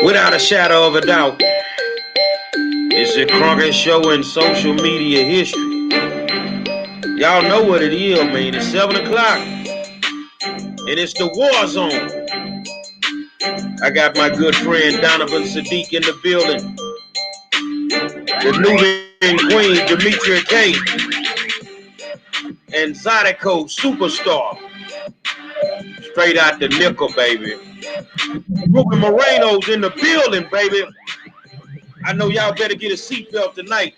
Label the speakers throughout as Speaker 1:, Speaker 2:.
Speaker 1: Without a shadow of a doubt, it's the Cronkite Show in social media history. Y'all know what it is, man. It's 7 o'clock, and it's the war zone. I got my good friend Donovan Sadiq in the building. The Nubian Queen, Demetria K. And Zydeco Superstar. Straight out the nickel, baby. Ruben Moreno's in the building, baby. I know y'all better get a seatbelt tonight.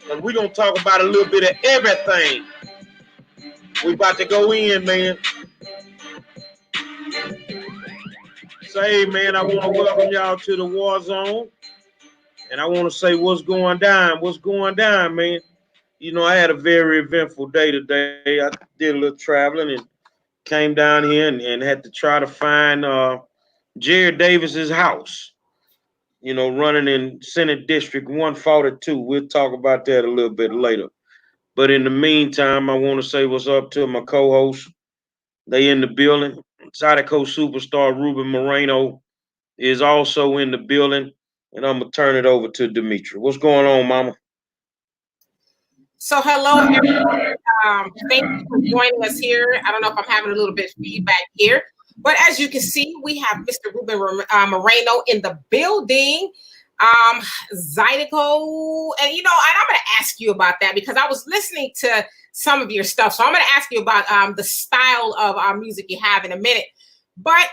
Speaker 1: And we're going to talk about a little bit of everything. We about to go in, man. Say, man, I want to welcome y'all to the war zone. And I want to say what's going down. What's going down, man? You know, I had a very eventful day today. I did a little traveling and came down here and had to try to find Jared Davis's house. You know, running in Senate District 142. We'll talk about that a little bit later. But in the meantime, I want to say what's up to my co-hosts. They in the building. Zydeco superstar Ruben Moreno is also in the building. And I'm going to turn it over to Demetria. What's going on, mama?
Speaker 2: So hello, everyone. Thank you for joining us here. I don't know if I'm having a little bit of feedback here, but as you can see, we have Mr. Ruben Moreno in the building. Zydeco, and I'm going to ask you about that because I was listening to some of your stuff. So I'm going to ask you about the style of music you have in a minute. But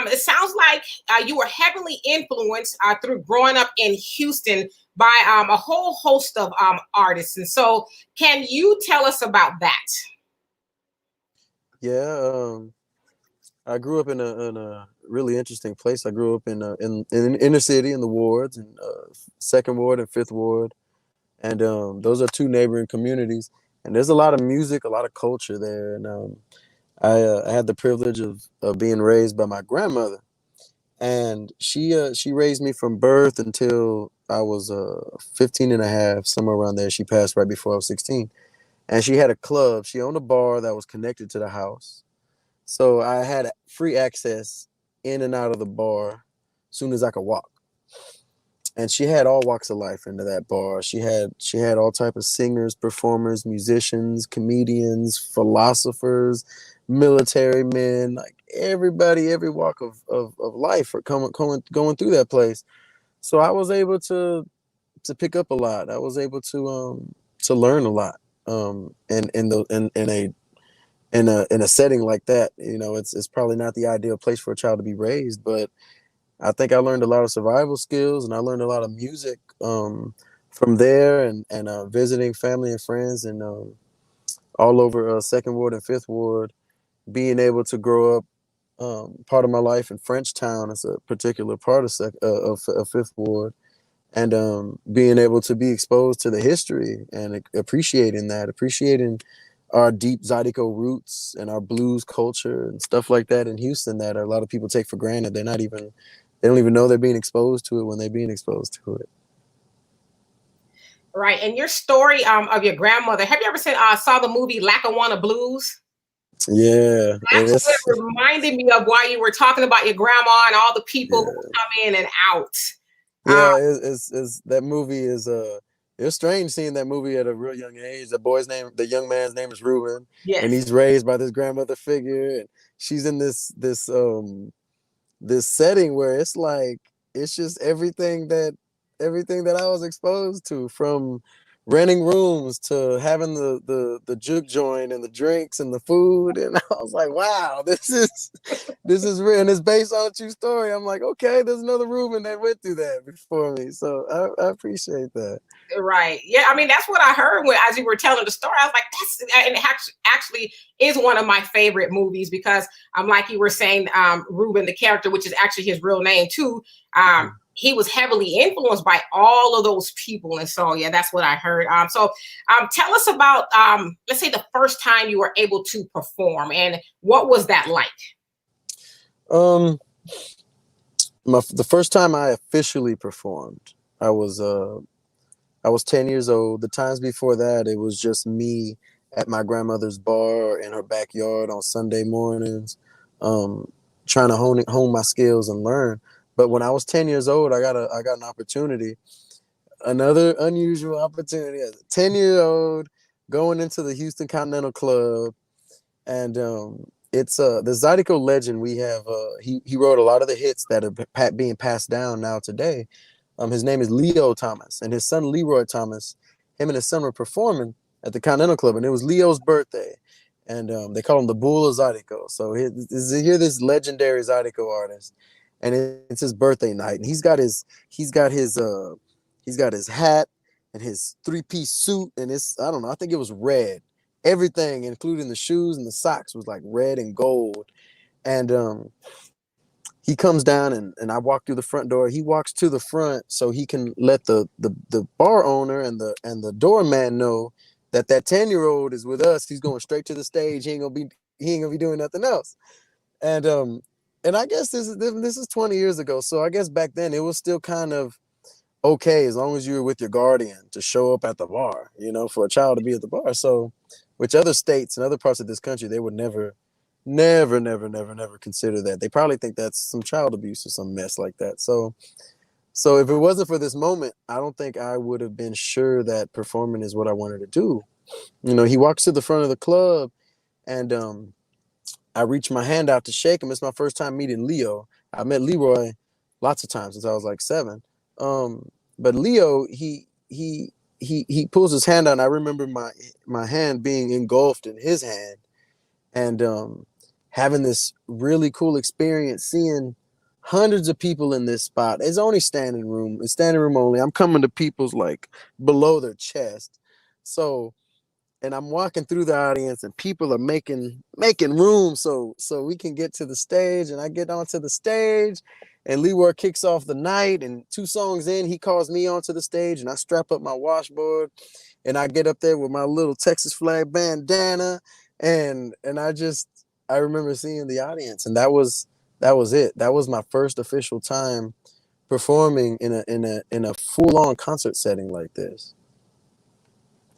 Speaker 2: it sounds like you were heavily influenced through growing up in Houston by a whole host of artists. And so can you tell us about that?
Speaker 3: Yeah, I grew up in a really interesting place. I grew up in the inner city in the wards, in Second Ward and Fifth Ward, and those are two neighboring communities. And there's a lot of music, a lot of culture there. And I had the privilege of being raised by my grandmother, and she raised me from birth until I was 15 and a half, somewhere around there. She passed right before I was 16, and she had a club. She owned a bar that was connected to the house. So I had free access in and out of the bar as soon as I could walk. And she had all walks of life into that bar. She had all type of singers, performers, musicians, comedians, philosophers, military men, like everybody, every walk of life are going through that place. So I was able to pick up a lot. I was able to learn a lot. In a setting like that, it's probably not the ideal place for a child to be raised, but I think I learned a lot of survival skills, and I learned a lot of music from there, and visiting family and friends, and all over Second Ward and Fifth Ward. Being able to grow up, part of my life in Frenchtown is a particular part of Fifth Ward, and being able to be exposed to the history and appreciating our deep Zydeco roots and our blues culture and stuff like that in Houston that a lot of people take for granted. They don't even know they're being exposed to it when they're being exposed to it.
Speaker 2: Right. And your story of your grandmother, have you ever saw the movie Lackawanna Blues?
Speaker 3: Yeah.
Speaker 2: That's what it reminded me of while you were talking about your grandma and all the people who come in and out.
Speaker 3: Yeah, it's that movie is it's strange seeing that movie at a real young age. The young man's name is Ruben,
Speaker 2: yes.
Speaker 3: And he's raised by this grandmother figure, and she's in this setting where it's like it's just everything that I was exposed to, from renting rooms to having the juke joint and the drinks and the food, and I was like, wow, this is real, and it's based on a true story. I'm like, okay, there's another Ruben that went through that before me, so I appreciate that.
Speaker 2: Right. Yeah. I mean, that's what I heard as you were telling the story. I was like, and it actually is one of my favorite movies because like you were saying, Ruben, the character, which is actually his real name too, he was heavily influenced by all of those people. And so, yeah, that's what I heard. So tell us about, let's say the first time you were able to perform, and what was that like?
Speaker 3: The first time I officially performed, I was 10 years old. The times before that, it was just me at my grandmother's bar or in her backyard on Sunday mornings, trying to hone my skills and learn. But when I was 10 years old, I got an opportunity, another unusual opportunity as a 10-year-old going into the Houston Continental Club. And it's the Zydeco legend we have. He wrote a lot of the hits that are being passed down now today. His name is Leo Thomas, and his son Leroy Thomas. Him and his son were performing at the Continental Club, and it was Leo's birthday, and they call him the Bull of Zydeco. So here this legendary Zydeco artist, and it's his birthday night, and he's got his hat and his 3-piece suit, and I don't know, I think it was red. Everything, including the shoes and the socks, was like red and gold. And he comes down, and I walk through the front door. He walks to the front so he can let the bar owner and the doorman know that 10-year-old is with us. He's going straight to the stage. He ain't gonna be doing nothing else. And I guess this is 20 years ago. So I guess back then it was still kind of okay as long as you were with your guardian to show up at the bar, for a child to be at the bar. So, which other states and other parts of this country, they would never consider that. They probably think that's some child abuse or some mess like that. So if it wasn't for this moment, I don't think I would have been sure that performing is what I wanted to do. He walks to the front of the club, and I reach my hand out to shake him. It's my first time meeting Leo. I met Leroy lots of times since I was like 7. But Leo, he pulls his hand out, and I remember my hand being engulfed in his hand, and having this really cool experience, seeing hundreds of people in this spot. It's only standing room. It's standing room only. I'm coming to people's like below their chest. So, and I'm walking through the audience, and people are making room so we can get to the stage. And I get onto the stage, and Leroy kicks off the night. And 2 songs in, he calls me onto the stage, and I strap up my washboard, and I get up there with my little Texas flag bandana, and I remember seeing the audience, and that was it. That was my first official time performing in a full-on concert setting like this.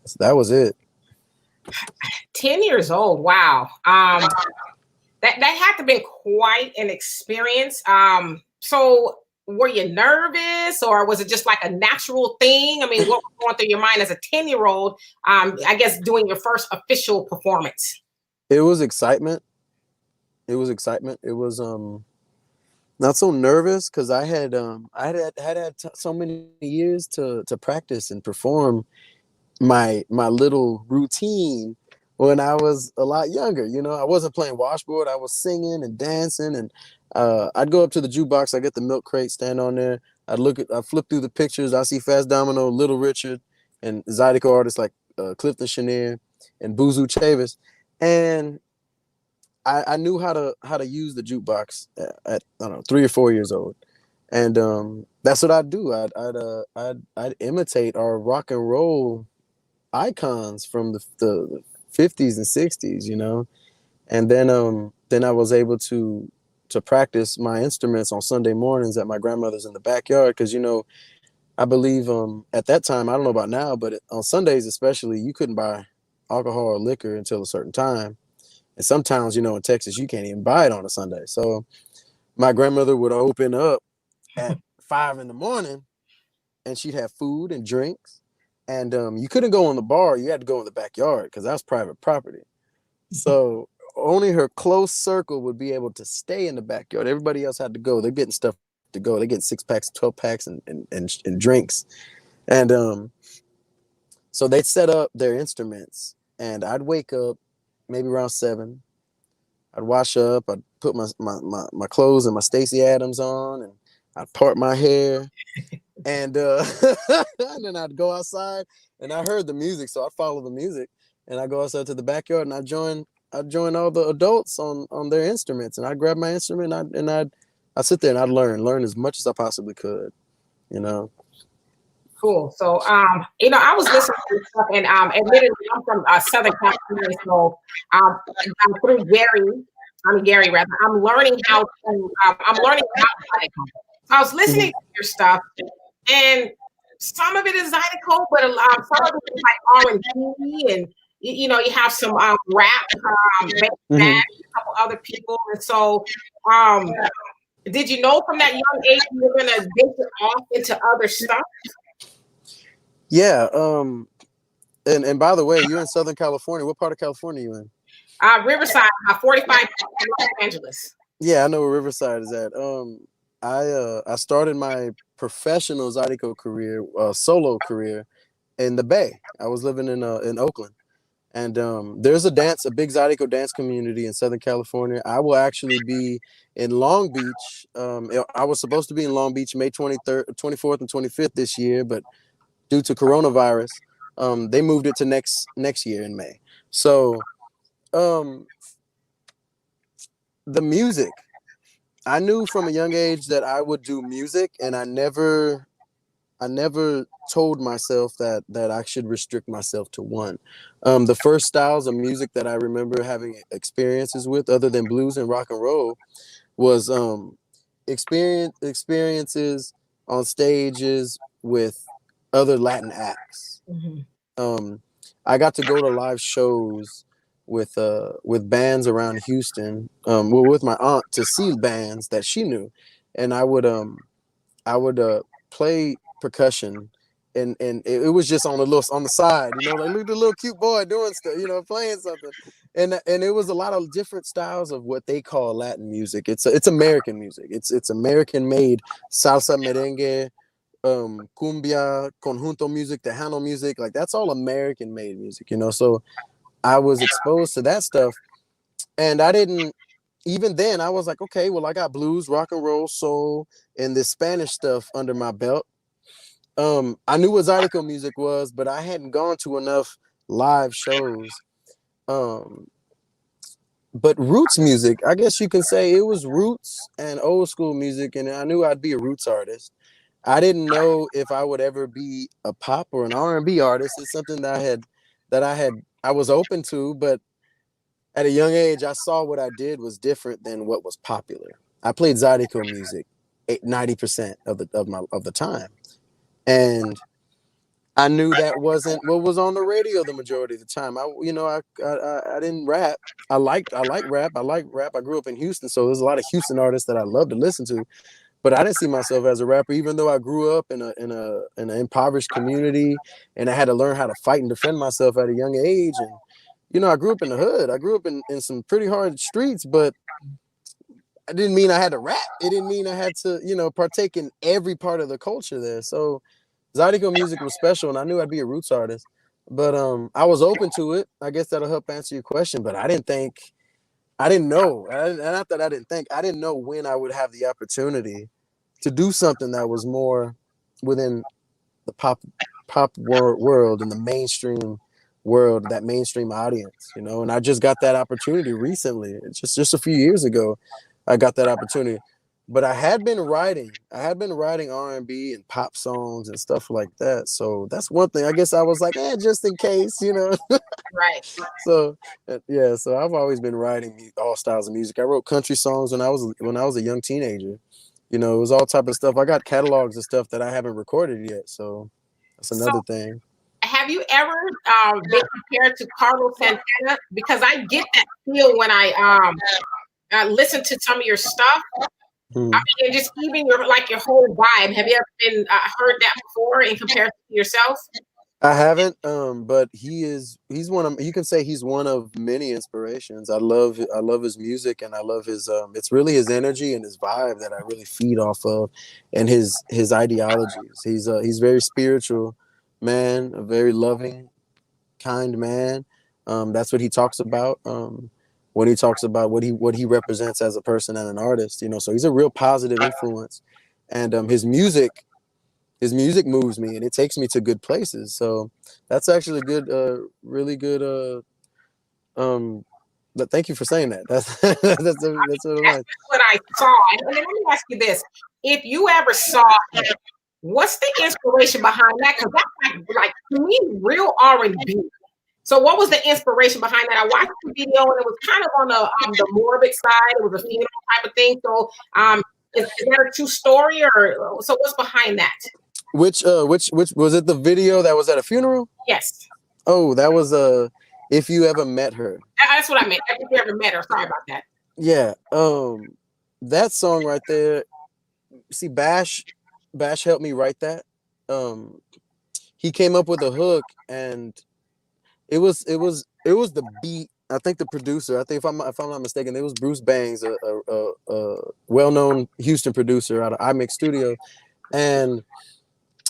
Speaker 3: So that was it.
Speaker 2: 10 years old. Wow. That had to have been quite an experience. So were you nervous, or was it just like a natural thing? I mean, what was going through your mind as a 10-year-old, I guess, doing your first official performance?
Speaker 3: It was excitement. It was not so nervous, because I had so many years to practice and perform my little routine when I was a lot younger. I wasn't playing washboard. I was singing and dancing, and I'd go up to the jukebox. I get the milk crate, stand on there. I flip through the pictures. I see Fats Domino, Little Richard, and Zydeco artists like Clifton Chenier and Buzu Chavis, and I knew how to use the jukebox at I don't know, 3 or 4 years old, and that's what I'd do. I'd imitate our rock and roll icons from the 50s and 60s, and then I was able to practice my instruments on Sunday mornings at my grandmother's in the backyard, because I believe at that time, I don't know about now, but on Sundays especially, you couldn't buy alcohol or liquor until a certain time. And some towns, in Texas, you can't even buy it on a Sunday. So my grandmother would open up at 5 a.m, and she'd have food and drinks. And you couldn't go in the bar. You had to go in the backyard, because that's private property. So only her close circle would be able to stay in the backyard. Everybody else had to go. They're getting stuff to go. They're getting 6-packs, 12-packs, and drinks. And so they'd set up their instruments, and I'd wake up maybe around 7. I'd wash up. I'd put my clothes and my Stacey Adams on, and I'd part my hair, and and then I'd go outside, and I heard the music, so I'd follow the music, and I go outside to the backyard, and I'd join all the adults on their instruments, and I'd grab my instrument, and I'd sit there and I'd learn as much as I possibly could,
Speaker 2: Cool. So, I was listening to this stuff, and admittedly, I'm from Southern California, so through Gary, rather, I'm learning how to. So I was listening to your stuff, and some of it is Zydeco, but some of it is like R&B, and you have some rap, a couple other people, and so did you know from that young age you were gonna venture off into other stuff?
Speaker 3: Yeah. And by the way, you're in Southern California. What part of California are you in?
Speaker 2: Riverside, about 45 minutes from Los Angeles.
Speaker 3: Yeah, I know where Riverside is at. I started my professional Zydeco career, solo career, in the Bay. I was living in Oakland, and there's a big Zydeco dance community in Southern California. I will actually be in Long Beach. I was supposed to be in Long Beach May 23rd, 24th, and 25th this year, but due to coronavirus, they moved it to next year in May. So, the music. I knew from a young age that I would do music, and I never told myself that I should restrict myself to one. The first styles of music that I remember having experiences with, other than blues and rock and roll, was experiences on stages with other Latin acts.
Speaker 2: Mm-hmm.
Speaker 3: I got to go to live shows with bands around Houston, with my aunt, to see bands that she knew, and I would play percussion, and it was just on the side, like, look at the little cute boy doing stuff, playing something, and it was a lot of different styles of what they call Latin music. It's American music. It's American made salsa, merengue, cumbia, conjunto music, tejano music. Like, that's all American made music, so I was exposed to that stuff, and I didn't. Even then, I was like, okay, well, I got blues, rock and roll, soul, and this Spanish stuff under my belt. I knew what Zydeco music was, but I hadn't gone to enough live shows. But roots music, I guess you can say it was roots and old school music, and I knew I'd be a roots artist. I didn't know if I would ever be a pop or an R&B artist. It's something I was open to, but at a young age, I saw what I did was different than what was popular. I played Zydeco music 90% of the time, and I knew that wasn't what was on the radio the majority of the time. I didn't rap. I like rap. I like rap. I grew up in Houston, so there's a lot of Houston artists that I love to listen to. But I didn't see myself as a rapper, even though I grew up in an impoverished community, and I had to learn how to fight and defend myself at a young age. And I grew up in the hood. I grew up in some pretty hard streets, but it didn't mean I had to rap. It didn't mean I had to, partake in every part of the culture there. So Zydeco music was special, and I knew I'd be a roots artist. But I was open to it. I guess that'll help answer your question. But I didn't know. Not that I didn't think. I didn't know when I would have the opportunity to do something that was more within the pop world and the mainstream world, that mainstream audience, and I just got that opportunity recently. It's just a few years ago I got that opportunity. But I had been writing R&B and pop songs and stuff like that. So that's one thing. I guess I was like, just in case,
Speaker 2: Right.
Speaker 3: So yeah, so I've always been writing all styles of music. I wrote country songs when I was a young teenager. It was all type of stuff. I got catalogs of stuff that I haven't recorded yet. So that's another thing.
Speaker 2: Have you ever been compared to Carlos Santana? Because I get that feel when I listen to some of your stuff.
Speaker 3: Hmm.
Speaker 2: I mean, just even your whole vibe. Have you ever been heard that before in comparison to yourself?
Speaker 3: I haven't, but he's one of, you can say he's one of many inspirations. I love his music, and I love his it's really his energy and his vibe that I really feed off of, and his ideologies. He's very spiritual man, a very loving, kind man. That's what he talks about. When he talks about what he represents as a person and an artist, so he's a real positive influence, and his music moves me, and it takes me to good places. So that's actually good, really good. But thank you for saying that. That's that's
Speaker 2: what I saw. And let me ask you this: if you ever saw him, what's the inspiration behind that? Because that's like to me, real R&B. So what was the inspiration behind that? I watched the video, and it was kind of on the morbid side. It was a funeral type of thing. So is that a true story, or so what's behind that?
Speaker 3: Which was it? The video that was at a funeral?
Speaker 2: Yes.
Speaker 3: Oh, that was If You Ever Met Her.
Speaker 2: That's what I meant. If you ever met her. Sorry about that.
Speaker 3: Yeah. that song right there. See, Bash helped me write that. He came up with a hook, and it was the beat. I think the producer. I think if I'm not mistaken, it was Bruce Bangs, a well-known Houston producer out of iMix Studio, and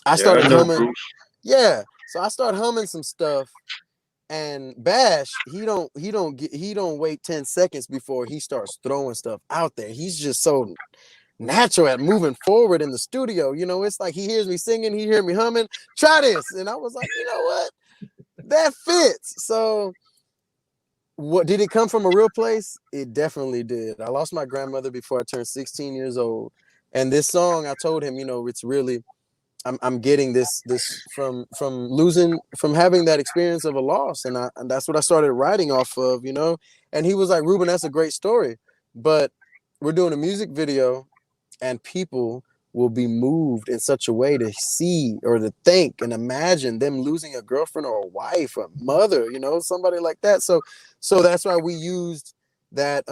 Speaker 3: I
Speaker 1: Yeah, I
Speaker 3: started
Speaker 1: know
Speaker 3: humming.
Speaker 1: Bruce.
Speaker 3: Yeah, so I started humming some stuff, and Bash, he don't wait 10 seconds before he starts throwing stuff out there. He's just so natural at moving forward in the studio. It's like he hears me singing, he hears me humming, try this. And I was like, you know what? That fits. So what did it come from a real place? It definitely did. I lost my grandmother before I turned 16 years old. And this song, I told him, it's really I'm getting this from having that experience of a loss, and that's what I started writing off of, And he was like, Ruben, that's a great story, but we're doing a music video, and people will be moved in such a way to see or to think and imagine them losing a girlfriend or a wife or a mother, somebody like that. So that's why we used that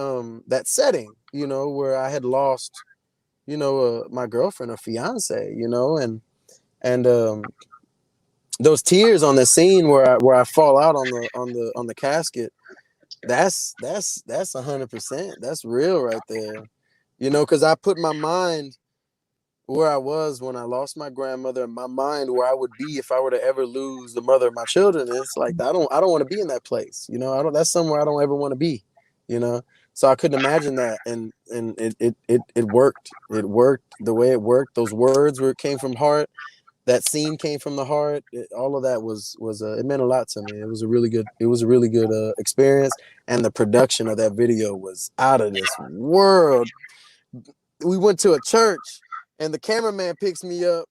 Speaker 3: setting, where I had lost, my girlfriend or fiance, and those tears on the scene where I fall out on the casket, that's 100%. That's real right there. Because I put my mind where I was when I lost my grandmother, and my mind where I would be if I were to ever lose the mother of my children. It's like I don't want to be in that place. I don't. That's somewhere I don't ever want to be. So I couldn't imagine that, and it worked. It worked the way it worked. Those words came from heart. That scene came from the heart. All of that was it meant a lot to me. It was a really good experience, and the production of that video was out of this world. We went to a church, and the cameraman picks me up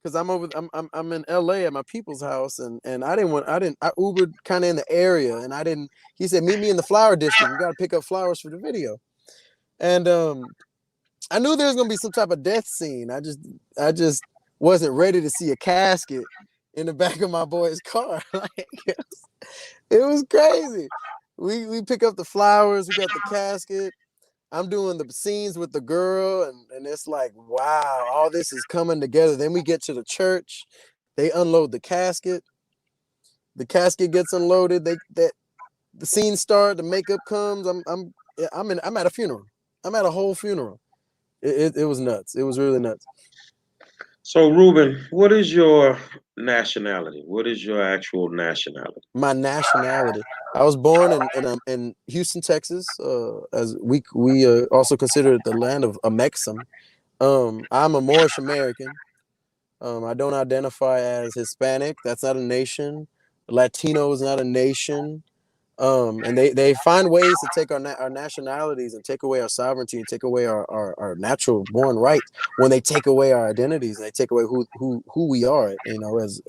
Speaker 3: because I'm in LA at my people's house, and I Ubered kind of in the area, and he said, meet me in the flower district. We got to pick up flowers for the video. And I knew there was gonna be some type of death scene. I just wasn't ready to see a casket in the back of my boy's car. Like, it was crazy. We pick up the flowers, we got the casket. I'm doing the scenes with the girl, and it's like, wow, all this is coming together. Then we get to the church, they unload the casket. The casket gets unloaded. The scenes start, the makeup comes. I'm at a funeral. I'm at a whole funeral. It was nuts. It was really nuts.
Speaker 1: So, Ruben, what is your nationality? What is your actual nationality?
Speaker 3: My nationality. I was born in Houston, Texas. As we also consider it the land of Amexem. I'm a Moorish American. I don't identify as Hispanic. That's not a nation. Latino is not a nation. And they find ways to take our nationalities and take away our sovereignty and take away our natural born rights when they take away our identities and they take away who we are, as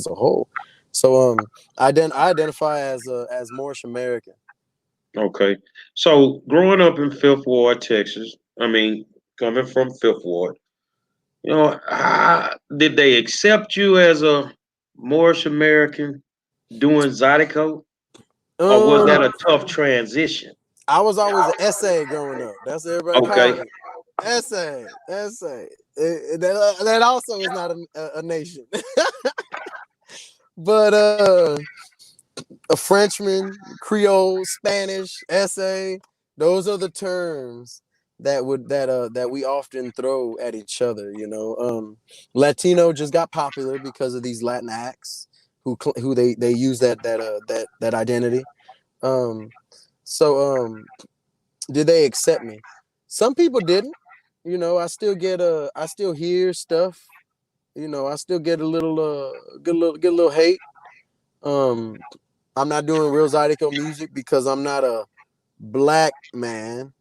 Speaker 3: a whole. So I identify as Moorish American.
Speaker 1: Okay. So, growing up in Fifth Ward, Texas, I mean, coming from Fifth Ward, did they accept you as a Moorish American doing Zydeco? Or was that
Speaker 3: Um,
Speaker 1: a tough transition?
Speaker 3: I was always an essay growing up. That's what everybody
Speaker 1: Okay.
Speaker 3: called me. Essay. That also is not a nation. But a Frenchman, Creole, Spanish, essay, those are the terms that we often throw at each other. Latino just got popular because of these Latin acts who they use that identity. So did they accept me? Some people didn't. I still hear stuff. I still get a little get a little hate. Um, I'm not doing real Zydeco music because I'm not a black man.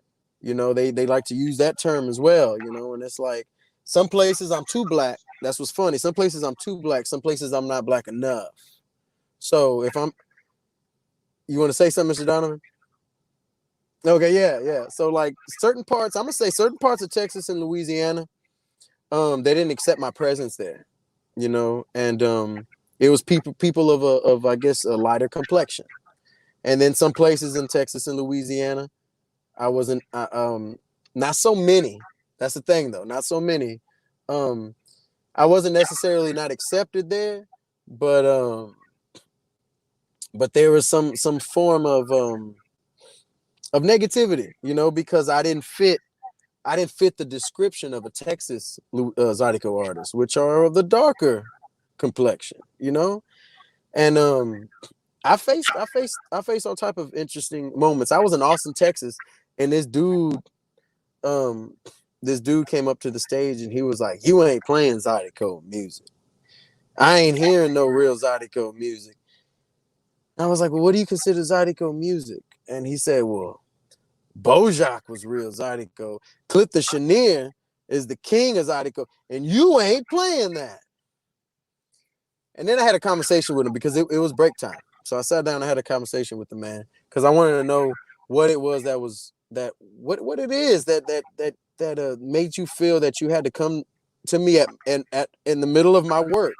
Speaker 3: They like to use that term as well, and it's like some places I'm too black. That's what's funny. Some places I'm too black, some places I'm not black enough. So you want to say something, Mr. Donovan? Okay, yeah. So like certain parts, I'm gonna say certain parts of Texas and Louisiana, they didn't accept my presence there, and it was people of I guess a lighter complexion. And then some places in Texas and Louisiana, I wasn't. Not so many. That's the thing, though. Not so many. I wasn't necessarily not accepted there, but there was some form of negativity, because I didn't fit the description of a Texas Zydeco artist, which are of the darker complexion, and I faced all type of interesting moments. I was in Austin, Texas, and um this dude came up to the stage and he was like, "You ain't playing Zydeco music. I ain't hearing no real Zydeco music." And I was like, "Well, what do you consider Zydeco music?" And he said, "Well, Bojack was real Zydeco. Clip the Chenier is the king of Zydeco, and you ain't playing that." And then I had a conversation with him because it was break time. So I sat down and had a conversation with the man because I wanted to know what it was what it is that made you feel that you had to come to me at in the middle of my work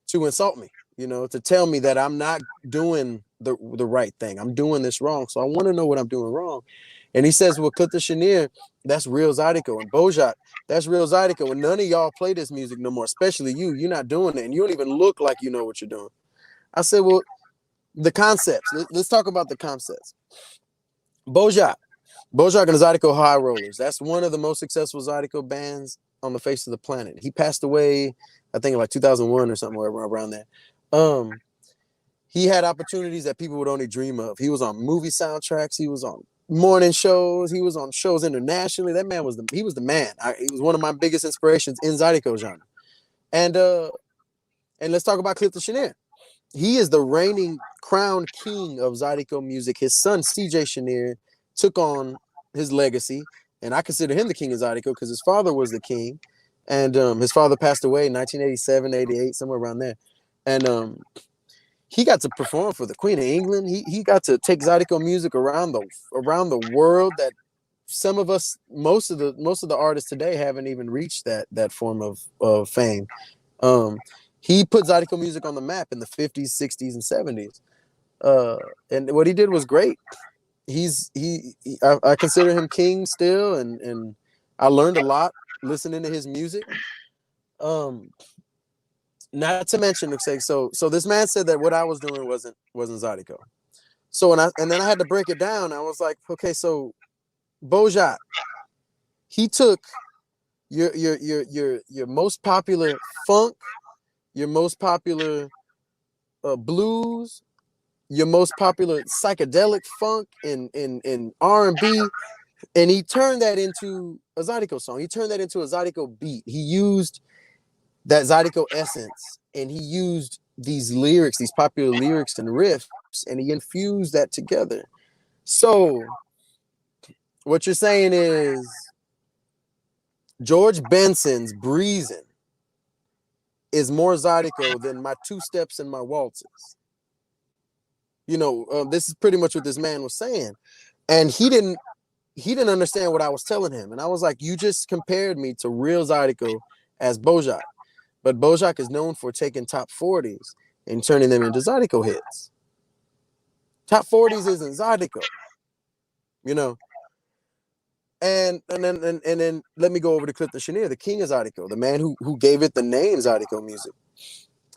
Speaker 3: to insult me, to tell me that I'm not doing the right thing. I'm doing this wrong. So I want to know what I'm doing wrong. And he says, "Well, Clip the Chenier, that's real Zydeco. And Bojack, that's real Zydeco. And none of y'all play this music no more, especially you. You're not doing it. And you don't even look like you know what you're doing." I said, "Well, the concepts. Let's talk about the concepts. Bojack and the Zydeco High Rollers. That's one of the most successful Zydeco bands on the face of the planet. He passed away, I think, in like 2001 or something around there. He had opportunities that people would only dream of. He was on movie soundtracks. He was on morning shows. He was on shows internationally. That man was the man. He was one of my biggest inspirations in Zydeco genre. And let's talk about Clip the Chenier. He is the reigning crowned king of Zydeco music. His son, CJ Chenier, took on his legacy, and I consider him the king of Zydeco because his father was the king, and his father passed away in 1987, 88, somewhere around there. And he got to perform for the Queen of England. He got to take Zydeco music around the world that some of us, most of the artists today haven't even reached that form of fame. He put Zydeco music on the map in the 50s, 60s, and 70s. And what he did was great. I consider him king still, and I learned a lot listening to his music. Not to mention, so this man said that what I was doing wasn't Zydeco. So and then I had to break it down. I was like, okay, so Bojack, he took your most popular funk, your most popular blues, your most popular psychedelic funk in R&B, and he turned that into a Zydeco song. He turned that into a Zydeco beat. He used that Zydeco essence, and he used these lyrics, these popular lyrics and riffs, and he infused that together. So what you're saying is George Benson's Breezin' is more Zydeco than my two steps and my waltzes. This is pretty much what this man was saying. And he didn't understand what I was telling him. And I was like, you just compared me to real Zydeco as Bojack. But Bojack is known for taking top 40s and turning them into Zydeco hits. Top 40s isn't Zydeco, And then let me go over to Clip the Chenier, the king of Zydeco, the man who gave it the name Zydeco music.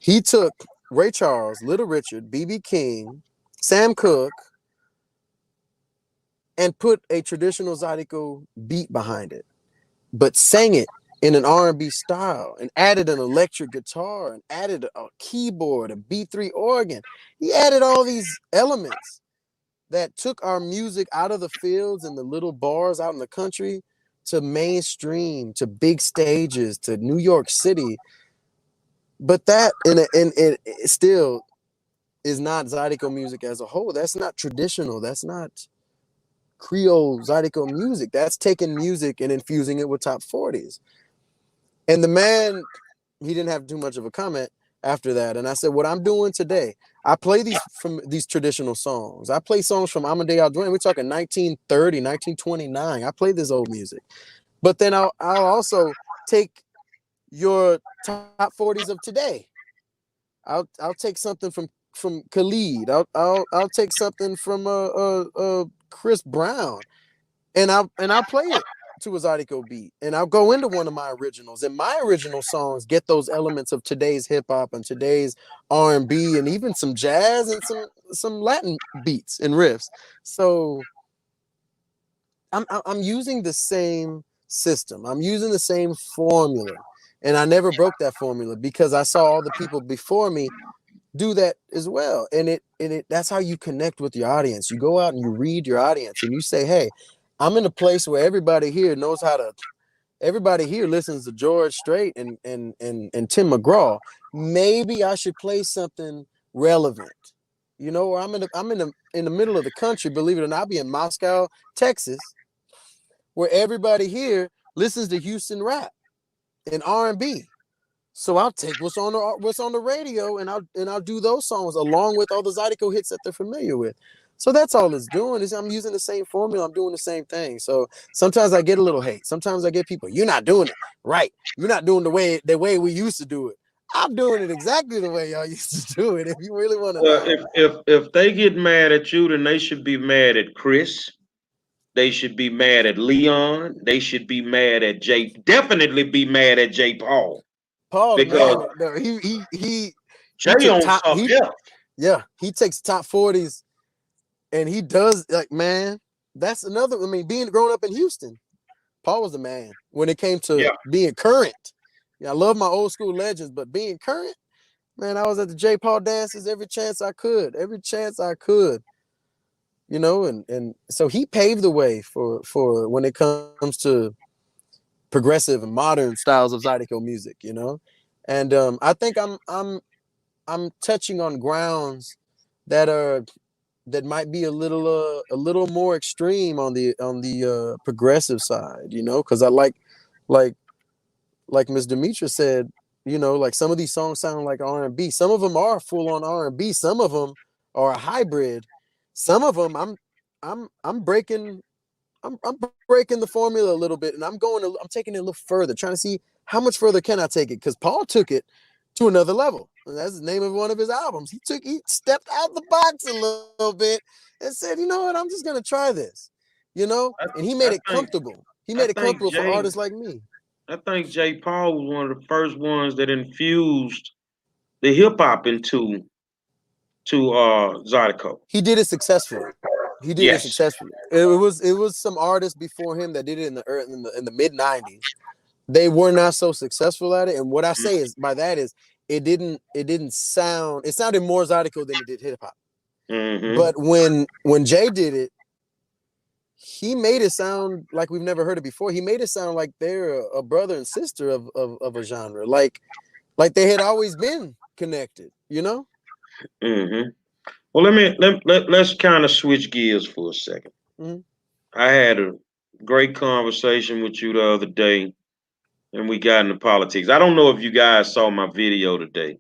Speaker 3: He took Ray Charles, Little Richard, B.B. King, Sam Cooke, and put a traditional Zydeco beat behind it, but sang it in an R&B style, and added an electric guitar, and added a keyboard, a B3 organ. He added all these elements that took our music out of the fields and the little bars out in the country to mainstream, to big stages, to New York City. But that in still is not Zydeco music as a whole. That's not traditional. That's not Creole Zydeco music. That's taking music and infusing it with top 40s. And the man, he didn't have too much of a comment after that. And I said, what I'm doing today, I play these traditional songs. I play songs from Amadeo Alduin. We're talking 1930, 1929. I play this old music. But then I'll also take your top 40s of today. I'll take something from Khalid. I'll take something from Chris Brown, and I'll play it. to a Zydeco beat, and I'll go into one of my originals, and my original songs get those elements of today's hip hop and today's R&B and even some jazz and some Latin beats and riffs. So I'm using the same system. I'm using the same formula, and I never broke that formula because I saw all the people before me do that as well. And it that's how you connect with your audience. You go out and you read your audience and you say, hey, I'm in a place where everybody here knows how to. Everybody here listens to George Strait and Tim McGraw. Maybe I should play something relevant. You know, or I'm in the middle of the country, believe it or not. I'll be in Moscow, Texas, where everybody here listens to Houston rap and R&B. So I'll take what's on the radio and I'll do those songs along with all the Zydeco hits that they're familiar with. So that's all it's doing is I'm using the same formula. I'm doing the same thing. So sometimes I get a little hate. Sometimes I get people, you're not doing it right. You're not doing the way we used to do it. I'm doing it exactly the way y'all used to do it. If you really want to know.
Speaker 1: If they get mad at you, then they should be mad at Chris. They should be mad at Leon. They should be mad at Jay. Definitely be mad at Jay Paul.
Speaker 3: Paul,
Speaker 1: because
Speaker 3: man, no, he
Speaker 1: Jay on something else.
Speaker 3: Yeah, he takes top 40s and he does like, man, that's another. I mean, growing up in Houston, Paul was the man when it came to being current. Yeah, I love my old school legends, but being current, man, I was at the J. Paul dances every chance I could. You know, and so he paved the way for when it comes to progressive and modern styles of Zydeco music, you know. And I think I'm touching on grounds that might be a little more extreme on the progressive side, you know, because I like Miss Demetra said, you know, like some of these songs sound like R&B. Some of them are full on R&B. Some of them are a hybrid. Some of them I'm breaking the formula a little bit, and I'm taking it a little further, trying to see how much further can I take it, because Paul took it to another level. And that's the name of one of his albums. He stepped out the box a little bit and said, you know what, I'm just gonna try this, you know, and he made it comfortable. He made it comfortable for artists like me.
Speaker 1: I think Jay Paul was one of the first ones that infused the hip hop into Zydeco.
Speaker 3: He did it successfully. It was some artists before him that did it in the mid 90s. They were not so successful at it. And what I say is by that is it sounded more Zydeco than it did hip hop.
Speaker 1: Mm-hmm.
Speaker 3: But when Jay did it, he made it sound like we've never heard it before. He made it sound like they're a brother and sister of a genre, like they had always been connected, you know?
Speaker 1: Mm-hmm. Well, let's kind of switch gears for a second.
Speaker 3: Mm-hmm.
Speaker 1: I had a great conversation with you the other day, and we got into politics. I don't know if you guys saw my video today,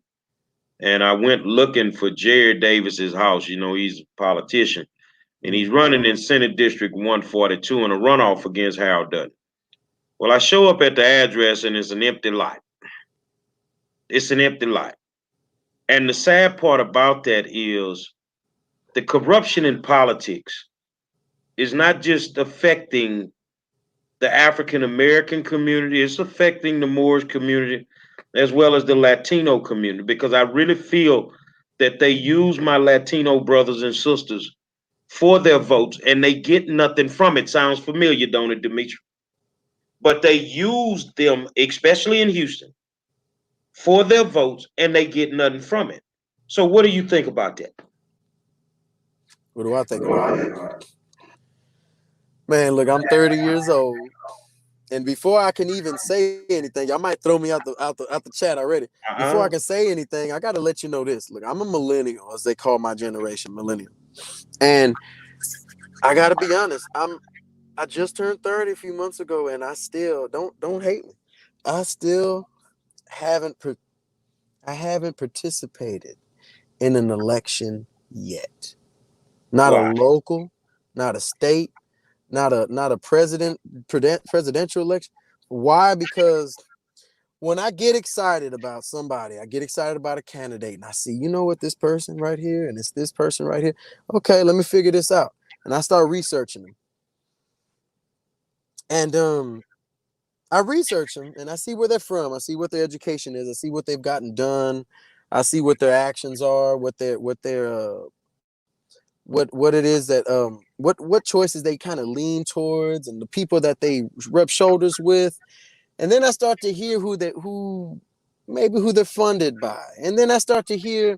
Speaker 1: and I went looking for Jared Davis's house. You know, he's a politician, and he's running in Senate District 142 in a runoff against Harold Dutton. Well, I show up at the address, and it's an empty lot. It's an empty lot. And the sad part about that is the corruption in politics is not just affecting the African American community, it's affecting the Moorish community as well as the Latino community, because I really feel that they use my Latino brothers and sisters for their votes and they get nothing from it. Sounds familiar, don't it, Dimitri? But they use them, especially in Houston, for their votes and they get nothing from it. So what do you think about that?
Speaker 3: What do I think about it? Man, look, I'm 30 years old, and before I can even say anything, y'all might throw me out the chat already. Before I can say anything, I got to let you know this. Look, I'm a millennial, as they call my generation, millennial, and I got to be honest. I just turned 30 a few months ago, and I still don't hate me. I still haven't participated in an election yet. Not a local, not a state, not a presidential election. Why? Because when I get excited about somebody, I get excited about a candidate, and I see, you know what, this person right here, and it's this person right here. Okay, let me figure this out. And I start researching them. And I research them and I see where they're from. I see what their education is. I see what they've gotten done. I see what their actions are, what it is that what choices they kind of lean towards, and the people that they rub shoulders with. And then I start to hear who they're funded by. And then I start to hear,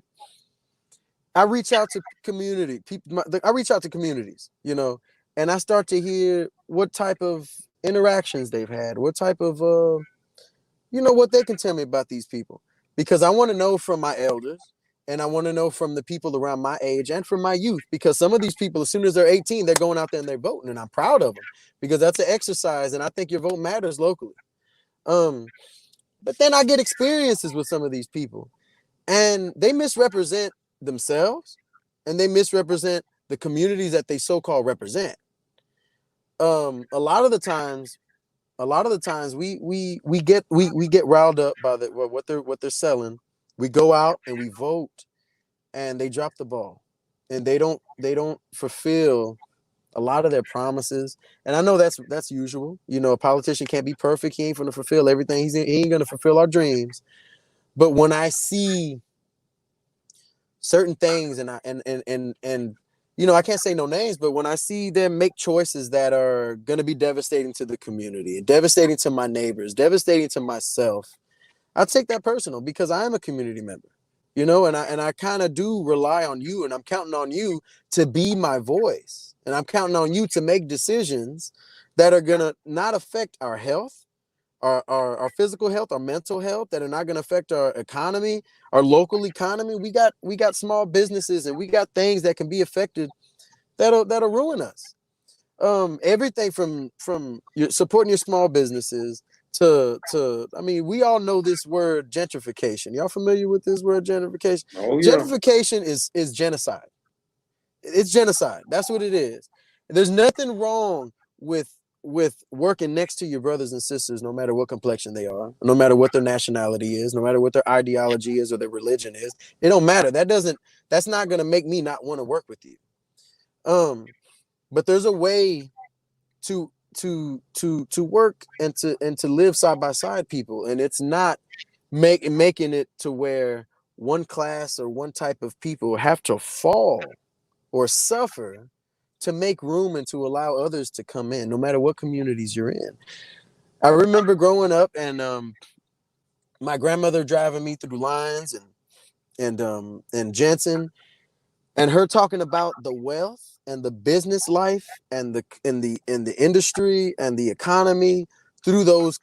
Speaker 3: I reach out to community people. I reach out to communities, and I start to hear what type of interactions they've had, what type of what they can tell me about these people, because I want to know from my elders, and I want to know from the people around my age and from my youth, because some of these people, as soon as they're 18, they're going out there and they're voting, and I'm proud of them, because that's an exercise, and I think your vote matters locally. But then I get experiences with some of these people, and they misrepresent themselves, and they misrepresent the communities that they so-called represent. A lot of the times we get riled up by what they're selling. We go out and we vote, and they drop the ball, and they don't fulfill a lot of their promises. And I know that's usual. A politician can't be perfect. He ain't going to fulfill everything. He ain't going to fulfill our dreams. But when I see certain things, and I can't say no names, but when I see them make choices that are going to be devastating to the community, devastating to my neighbors, devastating to myself, I take that personal, because I am a community member, and I kind of do rely on you, and I'm counting on you to be my voice, and I'm counting on you to make decisions that are going to not affect our health, our physical health, our mental health, that are not going to affect our economy, our local economy. We got small businesses, and we got things that can be affected that'll ruin us. Everything from supporting your small businesses to I mean, we all know this word gentrification. Y'all familiar with this word gentrification?
Speaker 1: Oh yeah.
Speaker 3: Gentrification is genocide. It's genocide. That's what it is. There's nothing wrong with working next to your brothers and sisters, no matter what complexion they are, no matter what their nationality is, no matter what their ideology is or their religion is. It don't matter. That's not going to make me not want to work with you. But there's a way to work and to live side by side, people, and it's not making it to where one class or one type of people have to fall or suffer to make room and to allow others to come in, no matter what communities you're in. I remember growing up, and my grandmother driving me through lines and Jensen, and her talking about the wealth and the business life and the industry and the economy through those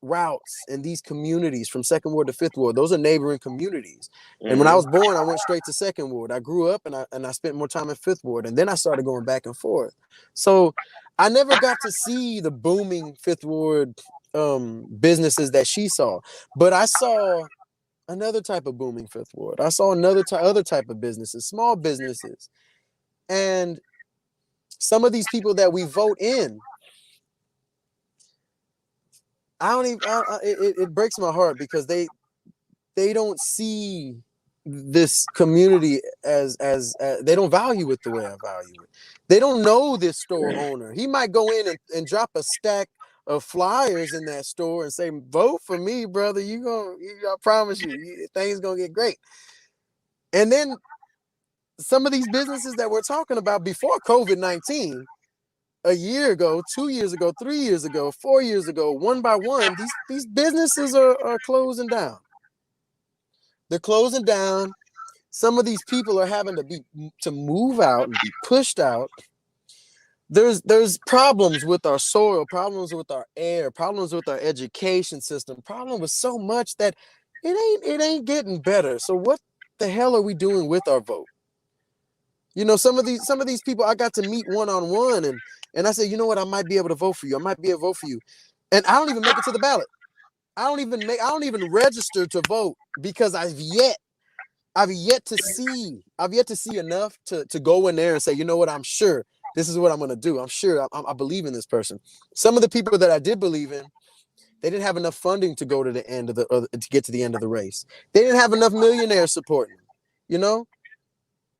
Speaker 3: routes and these communities from Second Ward to Fifth Ward. Those are neighboring communities. Mm-hmm. And when I was born, I went straight to Second Ward. I grew up and I spent more time in Fifth Ward, and then I started going back and forth. So I never got to see the booming Fifth Ward businesses that she saw, but I saw another type of booming Fifth Ward. I saw other type of businesses, small businesses. And some of these people that we vote in, it breaks my heart, because they don't see this community as they don't value it the way I value it. They don't know this store owner. He might go in and drop a stack of flyers in that store and say, vote for me, brother. I promise you, things gonna get great. And then some of these businesses that we're talking about before COVID-19, a year ago, 2 years ago, 3 years ago, 4 years ago, one by one, these businesses are closing down. They're closing down. Some of these people are having to move out and be pushed out. There's problems with our soil, problems with our air, problems with our education system, problem with so much that it ain't getting better. So what the hell are we doing with our vote? Some of these people I got to meet one-on-one, and I said, you know what, I might be able to vote for you. I might be able to vote for you. And I don't even make it to the ballot. I don't even register to vote, because I've yet to see enough to go in there and say, you know what, I'm sure this is what I'm going to do. I'm sure I believe in this person. Some of the people that I did believe in, they didn't have enough funding to go to the end of to get to the end of the race. They didn't have enough millionaires supporting them.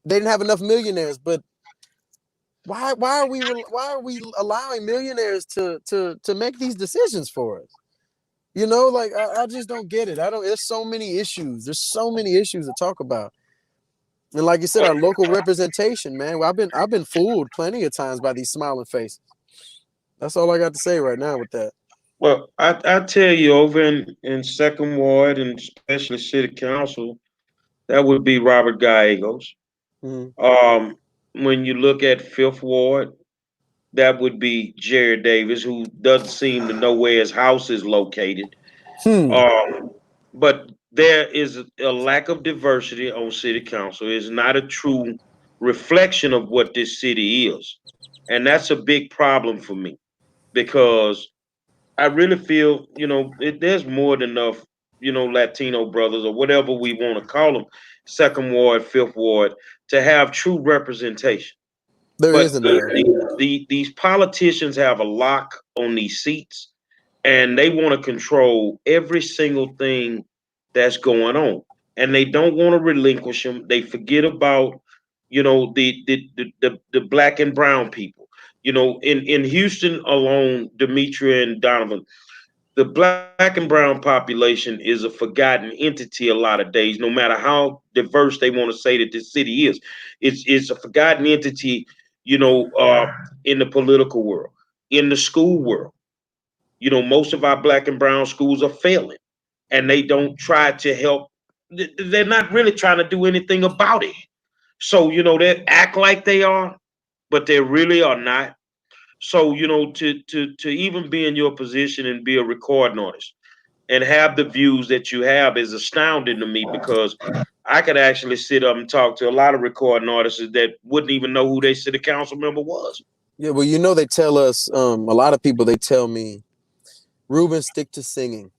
Speaker 3: They didn't have enough millionaires, but Why are we allowing millionaires to make these decisions for us? You know, like I just don't get it. I don't. There's so many issues. There's so many issues to talk about. And like you said, our local representation, man. Well, I've been fooled plenty of times by these smiling faces. That's all I got to say right now with that.
Speaker 1: Well, I tell you, over in Second Ward and especially City Council, that would be Robert Gallegos.
Speaker 3: Mm.
Speaker 1: Um, when you look at Fifth Ward, that would be Jared Davis, who doesn't seem to know where his house is located.
Speaker 3: Hmm.
Speaker 1: Um, but there is a lack of diversity on City Council. It's not a true reflection of what this city is, and that's a big problem for me because I really feel, there's more than enough, Latino brothers or whatever we want to call them, Second Ward, Fifth Ward, to have true representation.
Speaker 3: There
Speaker 1: But
Speaker 3: is enough.
Speaker 1: these politicians have a lock on these seats, and they want to control every single thing that's going on, and they don't want to relinquish them. They forget about, the black and brown people. In Houston alone, Demetria and Donovan, the black and brown population is a forgotten entity a lot of days, no matter how diverse they want to say that this city is. It's a forgotten entity, in the political world, in the school world. Most of our black and brown schools are failing, and they don't try to help. They're not really trying to do anything about it. So, they act like they are, but they really are not. So, to even be in your position and be a recording artist and have the views that you have is astounding to me because I could actually sit up and talk to a lot of recording artists that wouldn't even know who their city council member was.
Speaker 3: Yeah, well, you know, they tell us, a lot of people, they tell me, Ruben, stick to singing.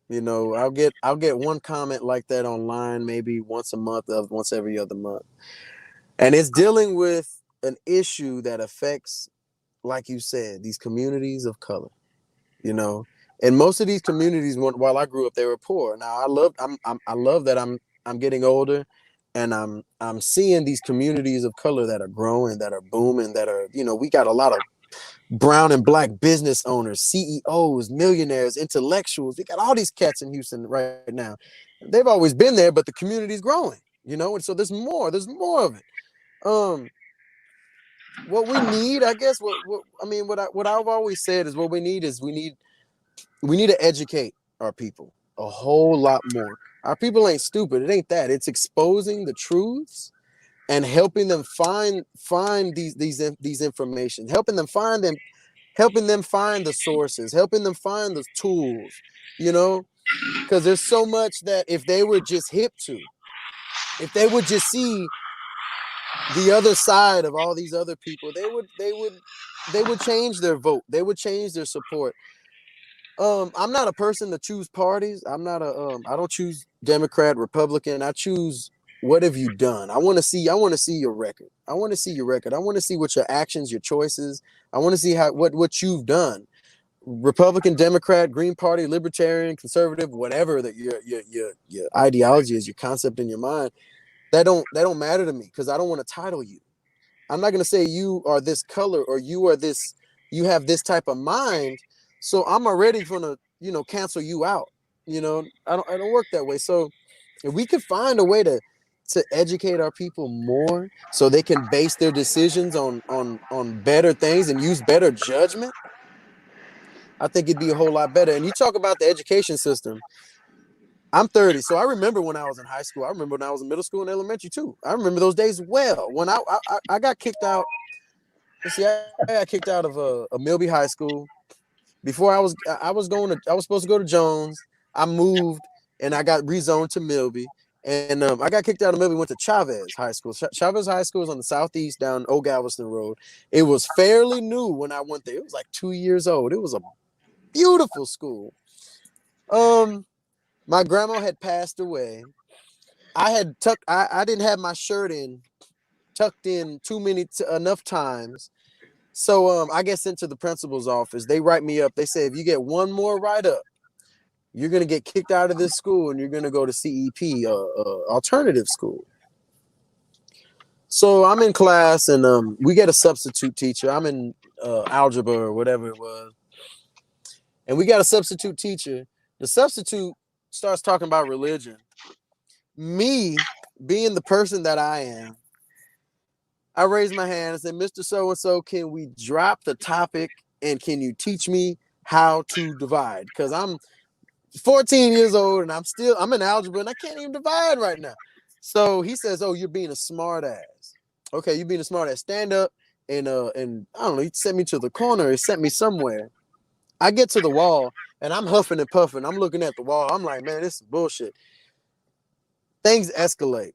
Speaker 3: You know, I'll get one comment like that online, maybe once a month, once every other month. And it's dealing with an issue that affects, like you said, these communities of color, you know. And most of these communities, while I grew up, they were poor. Now I love that I'm getting older, and I'm seeing these communities of color that are growing, that are booming, that are, you know, we got a lot of brown and black business owners, CEOs, millionaires, intellectuals. We got all these cats in Houston right now. They've always been there, but the community's growing, you know, and so there's more of it. Um, what we need, I guess, what I've always said is we need to educate our people a whole lot more. Our people ain't stupid. It ain't that. It's exposing the truths and helping them find these information, helping them find the sources, helping them find the tools, you know, because there's so much that if they were just hip to, if they would just see the other side of all these other people, they would change their vote. They would change their support. I'm not a person to choose parties. I don't choose Democrat, Republican. I choose what have you done? I want to see your record. I want to see your record. I want to see what your actions, your choices. I want to see what you've done. Republican, Democrat, Green Party, Libertarian, Conservative, whatever that your ideology is, your concept in your mind, that don't matter to me because I don't want to title you. I'm not going to say you are this color or you have this type of mind. So I'm already going to, you know, cancel you out. You know, I don't work that way. So if we could find a way to educate our people more so they can base their decisions on better things and use better judgment, I think it'd be a whole lot better. And you talk about the education system. I'm 30, so I remember when I was in high school. I remember when I was in middle school and elementary too. I remember those days well. When I got kicked out. Let's see, I got kicked out of a Milby High School. Before I was supposed to go to Jones. I moved and I got rezoned to Milby. And I got kicked out of Milby, went to Chavez High School. Chavez High School is on the southeast down Old Galveston Road. It was fairly new when I went there. It was like 2 years old. It was a beautiful school. My grandma had passed away. I didn't have my shirt tucked in enough times. So I get sent to the principal's office. They write me up. They say, if you get one more write up, you're going to get kicked out of this school and you're going to go to CEP, alternative school. So I'm in class and we get a substitute teacher. I'm in algebra or whatever it was. And we got a substitute teacher. The substitute starts talking about religion. Me, being the person that I am, I raised my hand and said, Mr. So-and-so, can we drop the topic and can you teach me how to divide? Because I'm 14 years old and I'm in algebra and I can't even divide right now. So he says, oh, you're being a smart ass. Okay, you're being a smart ass. Stand up and I don't know, he sent me to the corner, he sent me somewhere. I get to the wall and I'm huffing and puffing. I'm looking at the wall. I'm like, man, this is bullshit. Things escalate.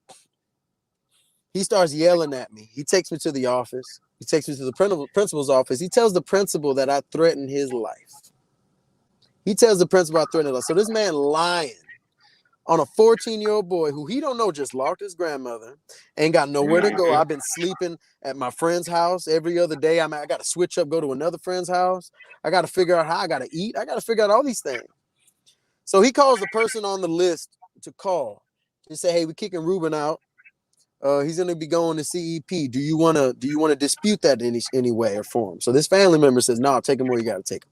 Speaker 3: He starts yelling at me. He takes me to the office. He takes me to the principal's office. He tells the principal that I threatened his life. He tells the principal I threatened his life. So this man lying on a 14-year-old boy who he don't know just locked his grandmother, ain't got nowhere to go. I've been sleeping at my friend's house every other day. I got to switch up, go to another friend's house. I got to figure out how I got to eat. I got to figure out all these things. So he calls the person on the list to call and say, hey, we're kicking Ruben out. He's going to be going to CEP. Do you want to dispute that in any way or form? So this family member says, no, take him where you got to take him.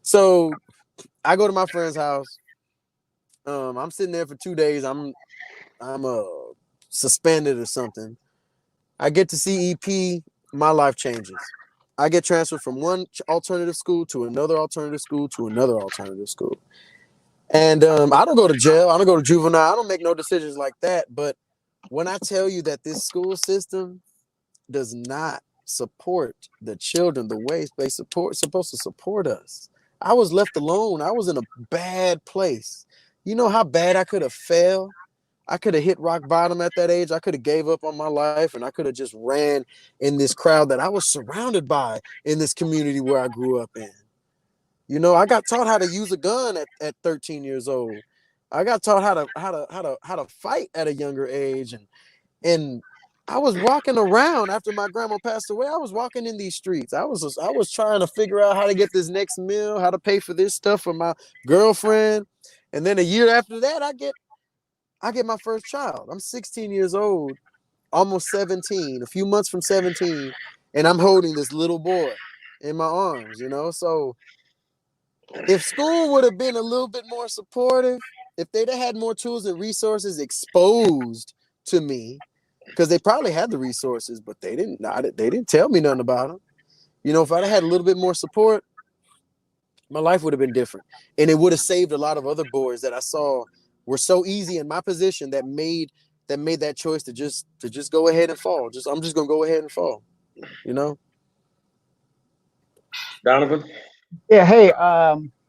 Speaker 3: So I go to my friend's house. I'm sitting there for 2 days. I'm suspended or something. I get to CEP. My life changes. I get transferred from one alternative school to another alternative school to another alternative school. And I don't go to jail. I don't go to juvenile. I don't make no decisions like that. But when I tell you that this school system does not support the children the way they supposed to support us, I was left alone. I was in a bad place. You know how bad I could have failed? I could have hit rock bottom at that age. I could have gave up on my life and I could have just ran in this crowd that I was surrounded by in this community where I grew up in. You know, I got taught how to use a gun at 13 years old. I got taught how to fight at a younger age, and I was walking around after my grandma passed away. I was walking in these streets. I was trying to figure out how to get this next meal, how to pay for this stuff for my girlfriend, and then a year after that, I get my first child. I'm 16 years old, almost 17, a few months from 17, and I'm holding this little boy in my arms. You know, so. If school would have been a little bit more supportive, if they'd have had more tools and resources exposed to me, because they probably had the resources, but they didn't tell me nothing about them. You know, if I'd have had a little bit more support, my life would have been different. And it would have saved a lot of other boys that I saw were so easy in my position that made that choice to just go ahead and fall. I'm just gonna go ahead and fall, you know.
Speaker 1: Donovan?
Speaker 4: Yeah, hey,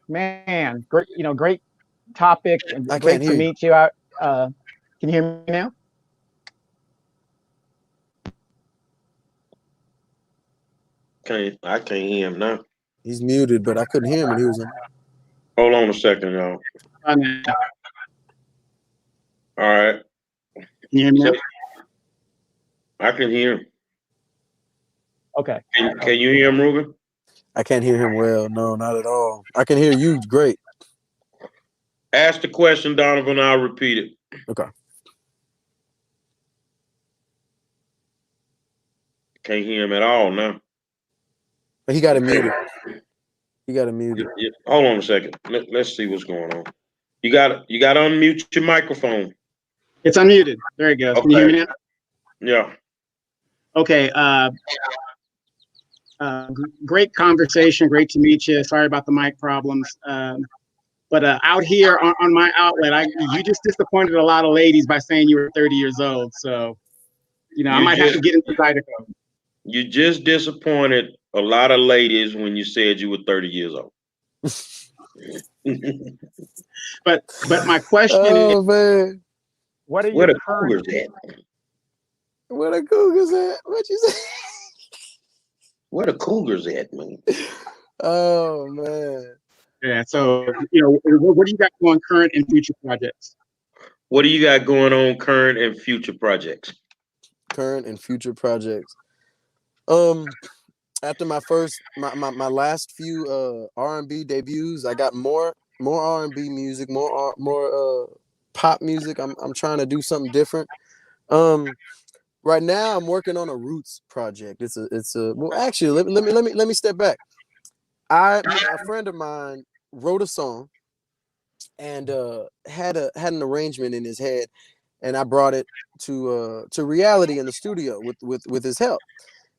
Speaker 4: man, great topic and
Speaker 3: I
Speaker 4: great
Speaker 3: can't
Speaker 4: to
Speaker 3: hear you.
Speaker 4: meet you. Can you hear me now?
Speaker 1: I can't hear him now.
Speaker 3: He's muted, but I couldn't hear him when he was on.
Speaker 1: Hold on a second, y'all.
Speaker 4: Now.
Speaker 1: All right.
Speaker 4: Can you hear me now?
Speaker 1: I can hear him.
Speaker 4: Okay.
Speaker 1: Can you hear him, Ruben?
Speaker 3: I can't hear him well. No, not at all. I can hear you great.
Speaker 1: Ask the question, Donovan. I'll repeat it.
Speaker 3: Okay.
Speaker 1: Can't hear him at all now.
Speaker 3: But he got it muted. He got it muted.
Speaker 1: Hold on a second. Let's see what's going on. You got to unmute your microphone.
Speaker 4: It's unmuted. There it goes.
Speaker 1: Okay.
Speaker 4: Can you hear me now?
Speaker 1: Yeah.
Speaker 4: Okay. Great conversation. Great to meet you. Sorry about the mic problems. But out here on my outlet, you just disappointed a lot of ladies by saying you were 30 years old. So, I might have to get into Zydeco.
Speaker 1: You just disappointed a lot of ladies when you said you were 30 years old.
Speaker 4: But my question is,
Speaker 3: man.
Speaker 4: what are
Speaker 1: Where
Speaker 4: your
Speaker 1: the
Speaker 4: current?
Speaker 1: Cougars at?
Speaker 3: Where the Cougars at? What you say?
Speaker 1: Where the Cougars at, man?
Speaker 3: Oh man.
Speaker 4: Yeah. So what do you got going current and future projects?
Speaker 1: What do you got going on current and future projects?
Speaker 3: Current and future projects. After my last few R&B debuts, I got more R&B music, more pop music. I'm trying to do something different. Right now, I'm working on a roots project. It's a well, actually, let me step back. A friend of mine wrote a song and had an arrangement in his head, and I brought it to reality in the studio with his help.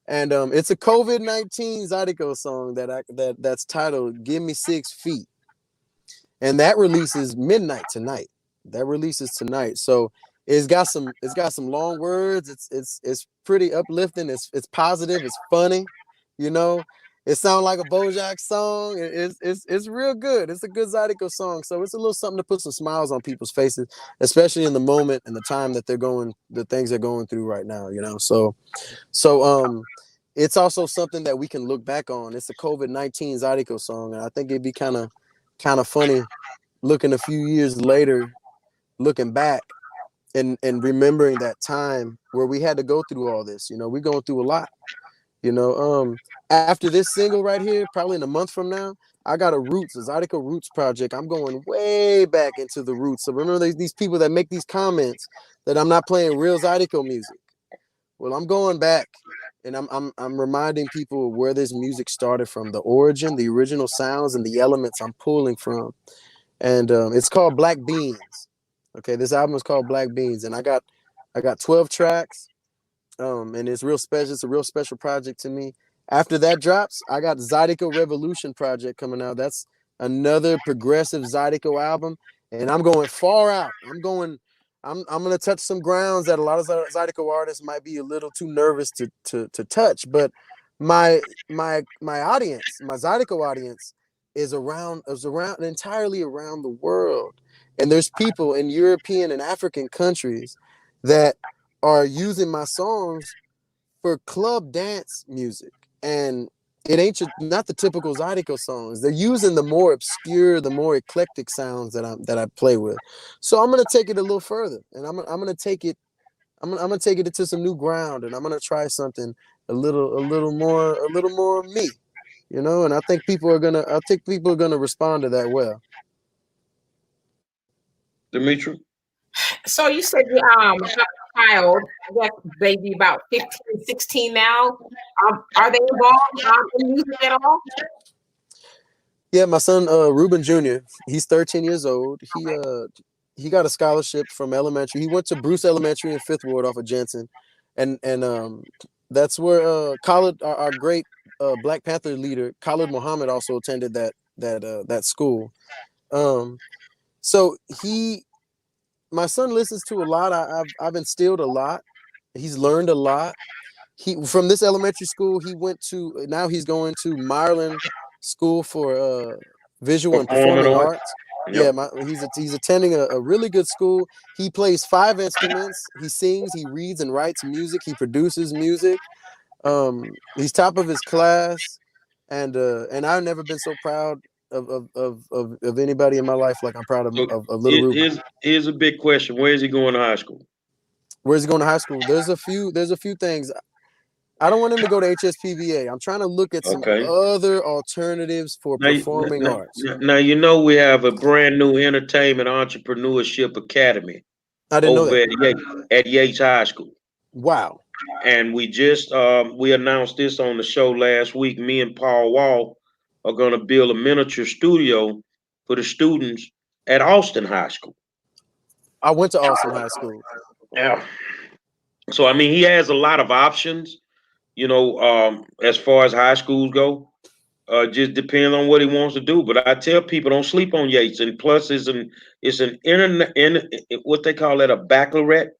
Speaker 3: And it's a COVID-19 Zydeco song that's titled "Give Me 6 Feet," and that releases midnight tonight. That releases tonight. So it's got some long words. It's pretty uplifting. It's positive. It's funny. You know, it sounds like a Bojack song. It's real good. It's a good Zydeco song. So it's a little something to put some smiles on people's faces, especially in the moment and the time that the things they're going through right now. You know, so it's also something that we can look back on. It's a COVID-19 Zydeco song, and I think it'd be kind of funny looking a few years later, looking back and remembering that time where we had to go through all this. You know, we're going through a lot. You know, after this single right here, probably in a month from now, I got a Zydeco Roots project. I'm going way back into the roots. So remember these people that make these comments that I'm not playing real Zydeco music. Well, I'm going back and I'm reminding people where this music started from, the origin, the original sounds, and the elements I'm pulling from. And it's called Black Beans. Okay, this album is called Black Beans, and I got 12 tracks. And it's real special. It's a real special project to me. After that drops, I got Zydeco Revolution project coming out. That's another progressive Zydeco album, and I'm going far out. I'm gonna touch some grounds that a lot of Zydeco artists might be a little too nervous to touch. But my audience, my Zydeco audience, is around entirely around the world, and there's people in European and African countries that are using my songs for club dance music, and it ain't not the typical Zydeco songs. They're using the more obscure, the more eclectic sounds that I play with. So I'm gonna take it a little further, and I'm gonna take it. I'm gonna take it into some new ground, and I'm gonna try something a little more me, you know. And I think people are gonna respond to that well.
Speaker 1: Dimitri?
Speaker 2: So you said you have a child, I guess maybe about 15, 16 now. Are they involved in music at all?
Speaker 3: Yeah, my son Ruben Jr. He's 13 years old. He got a scholarship from elementary. He went to Bruce Elementary in Fifth Ward off of Jensen, and that's where Khalid, our great Black Panther leader, Khalid Muhammad, also attended that school. So my son listens to a lot. I've instilled a lot. He's learned a lot. From this elementary school, now he's going to Maryland School for Visual and Performing Arts.
Speaker 1: Yep.
Speaker 3: Yeah, he's attending a really good school. He plays 5 instruments. He sings, he reads and writes music. He produces music. He's top of his class, and I've never been so proud of anybody in my life like I'm proud of little Ruben.
Speaker 1: Here's a big question. Where is he going to high school?
Speaker 3: Where's he going to high school? There's a few things. I don't want him to go to HSPVA. I'm trying to look at some other alternatives for performing arts.
Speaker 1: Now, you know, we have a brand new entertainment entrepreneurship academy
Speaker 3: I didn't know
Speaker 1: over
Speaker 3: that.
Speaker 1: at Yates High School.
Speaker 3: Wow.
Speaker 1: And we just we announced this on the show last week. Me and Paul Wall are going to build a miniature studio for the students at Austin High School.
Speaker 3: I went to Austin High School.
Speaker 1: Yeah. So I mean, he has a lot of options, you know, as far as high schools go. Just depends on what he wants to do. But I tell people, don't sleep on Yates. And plus, it's an what they call it, a baccalaureate.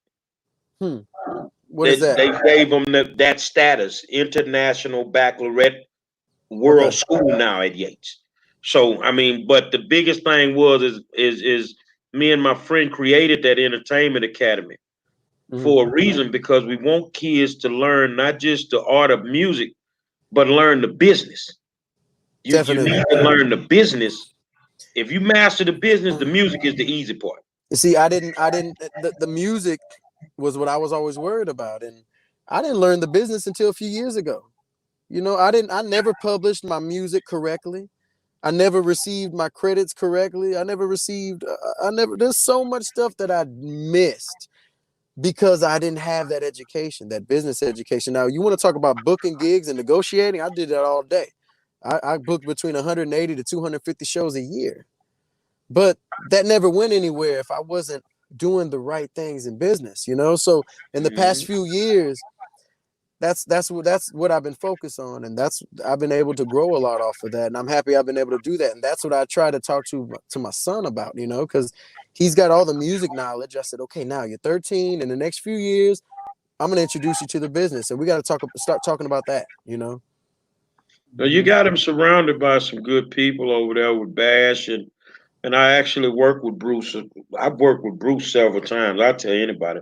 Speaker 3: What is that?
Speaker 1: They gave them that status, international baccalaureate world school now at Yates. So I mean, but the biggest thing is me and my friend created that entertainment academy for a reason, because we want kids to learn not just the art of music, but learn the business. You need to learn the business. If you master the business, the music is the easy part.
Speaker 3: You see, the music was what I was always worried about. And I didn't learn the business until a few years ago. You know, I never published my music correctly. I never received my credits correctly. There's so much stuff that I missed because I didn't have that education, that business education. Now, you want to talk about booking gigs and negotiating? I did that all day. I booked between 180 to 250 shows a year, but that never went anywhere if I wasn't doing the right things in business, you know? So in the past few years, that's what I've been focused on, and I've been able to grow a lot off of that, and I'm happy I've been able to do that. And that's what I try to talk to my son about, you know, because he's got all the music knowledge. I said, okay, now you're 13. In the next few years, I'm gonna introduce you to the business, and we got to start talking about that, you know.
Speaker 1: So you got him surrounded by some good people over there with Bash, and I actually work with Bruce. I've worked with Bruce several times. I tell anybody,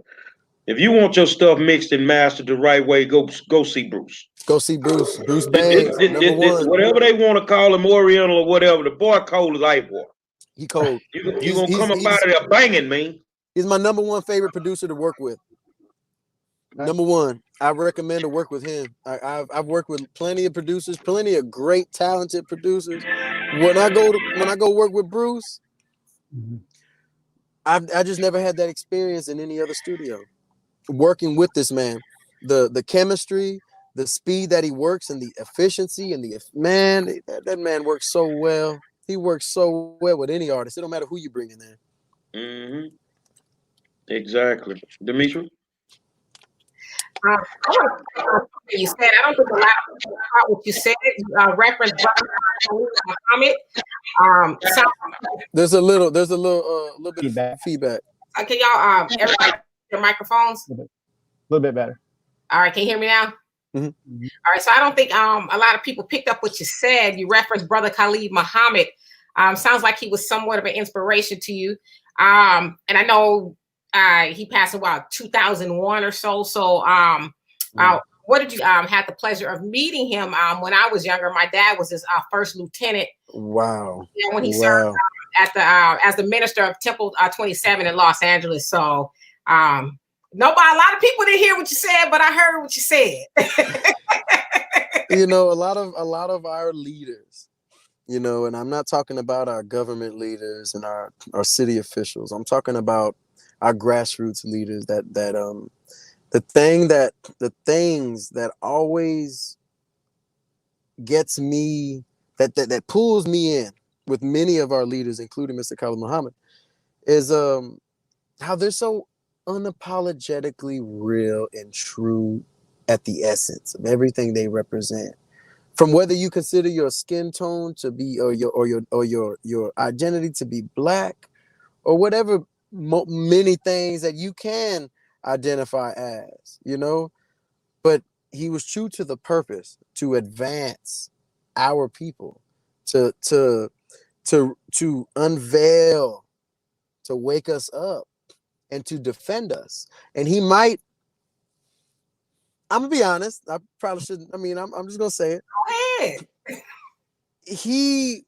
Speaker 1: if you want your stuff mixed and mastered the right way, go see Bruce.
Speaker 3: Go see Bruce. Bruce Bangs, number one.
Speaker 1: Whatever they want to call him, Oriental or whatever, the boy cold as ice water.
Speaker 3: He cold.
Speaker 1: You gonna come up out of there banging, man.
Speaker 3: He's my number one favorite producer to work with. Number one, I recommend to work with him. I've worked with plenty of producers, plenty of great, talented producers. When I go work with Bruce, I just never had that experience in any other studio. Working with this man, the chemistry, the speed that he works, and the efficiency, and that man works so well. He works so well with any artist. It don't matter who you bring in there.
Speaker 1: Mm-hmm. Exactly, Demetri.
Speaker 2: I want to you said. I don't think a lot of people caught what you said. Reference Muhammad.
Speaker 3: There's a little bit of feedback.
Speaker 2: Can y'all everybody your microphones?
Speaker 4: A little bit better.
Speaker 2: All right, can you hear me now?
Speaker 3: Mm-hmm.
Speaker 2: All right, so I don't think a lot of people picked up what you said. You referenced Brother Khalid Muhammad. Sounds like he was somewhat of an inspiration to you. And I know he passed in 2001 or so. So what did you had the pleasure of meeting him when I was younger? My dad was his first lieutenant.
Speaker 3: Wow.
Speaker 2: Yeah, when he served at the as the minister of Temple 27 in Los Angeles. So nobody, a lot of people didn't hear what you said, but I heard what you said.
Speaker 3: You know, a lot of our leaders, you know, and I'm not talking about our government leaders and our city officials. I'm talking about our grassroots leaders the things that always gets me, that pulls me in with many of our leaders, including Mr. Khalid Muhammad, is how they're so unapologetically real and true at the essence of everything they represent. From whether you consider your skin tone to be or your identity to be black, or whatever many things that you can identify as, you know, but he was true to the purpose to advance our people, to unveil, to wake us up, and to defend us. And he might, I'm gonna be honest, I probably shouldn't, I mean, I'm just gonna say it.
Speaker 2: Go ahead.
Speaker 3: He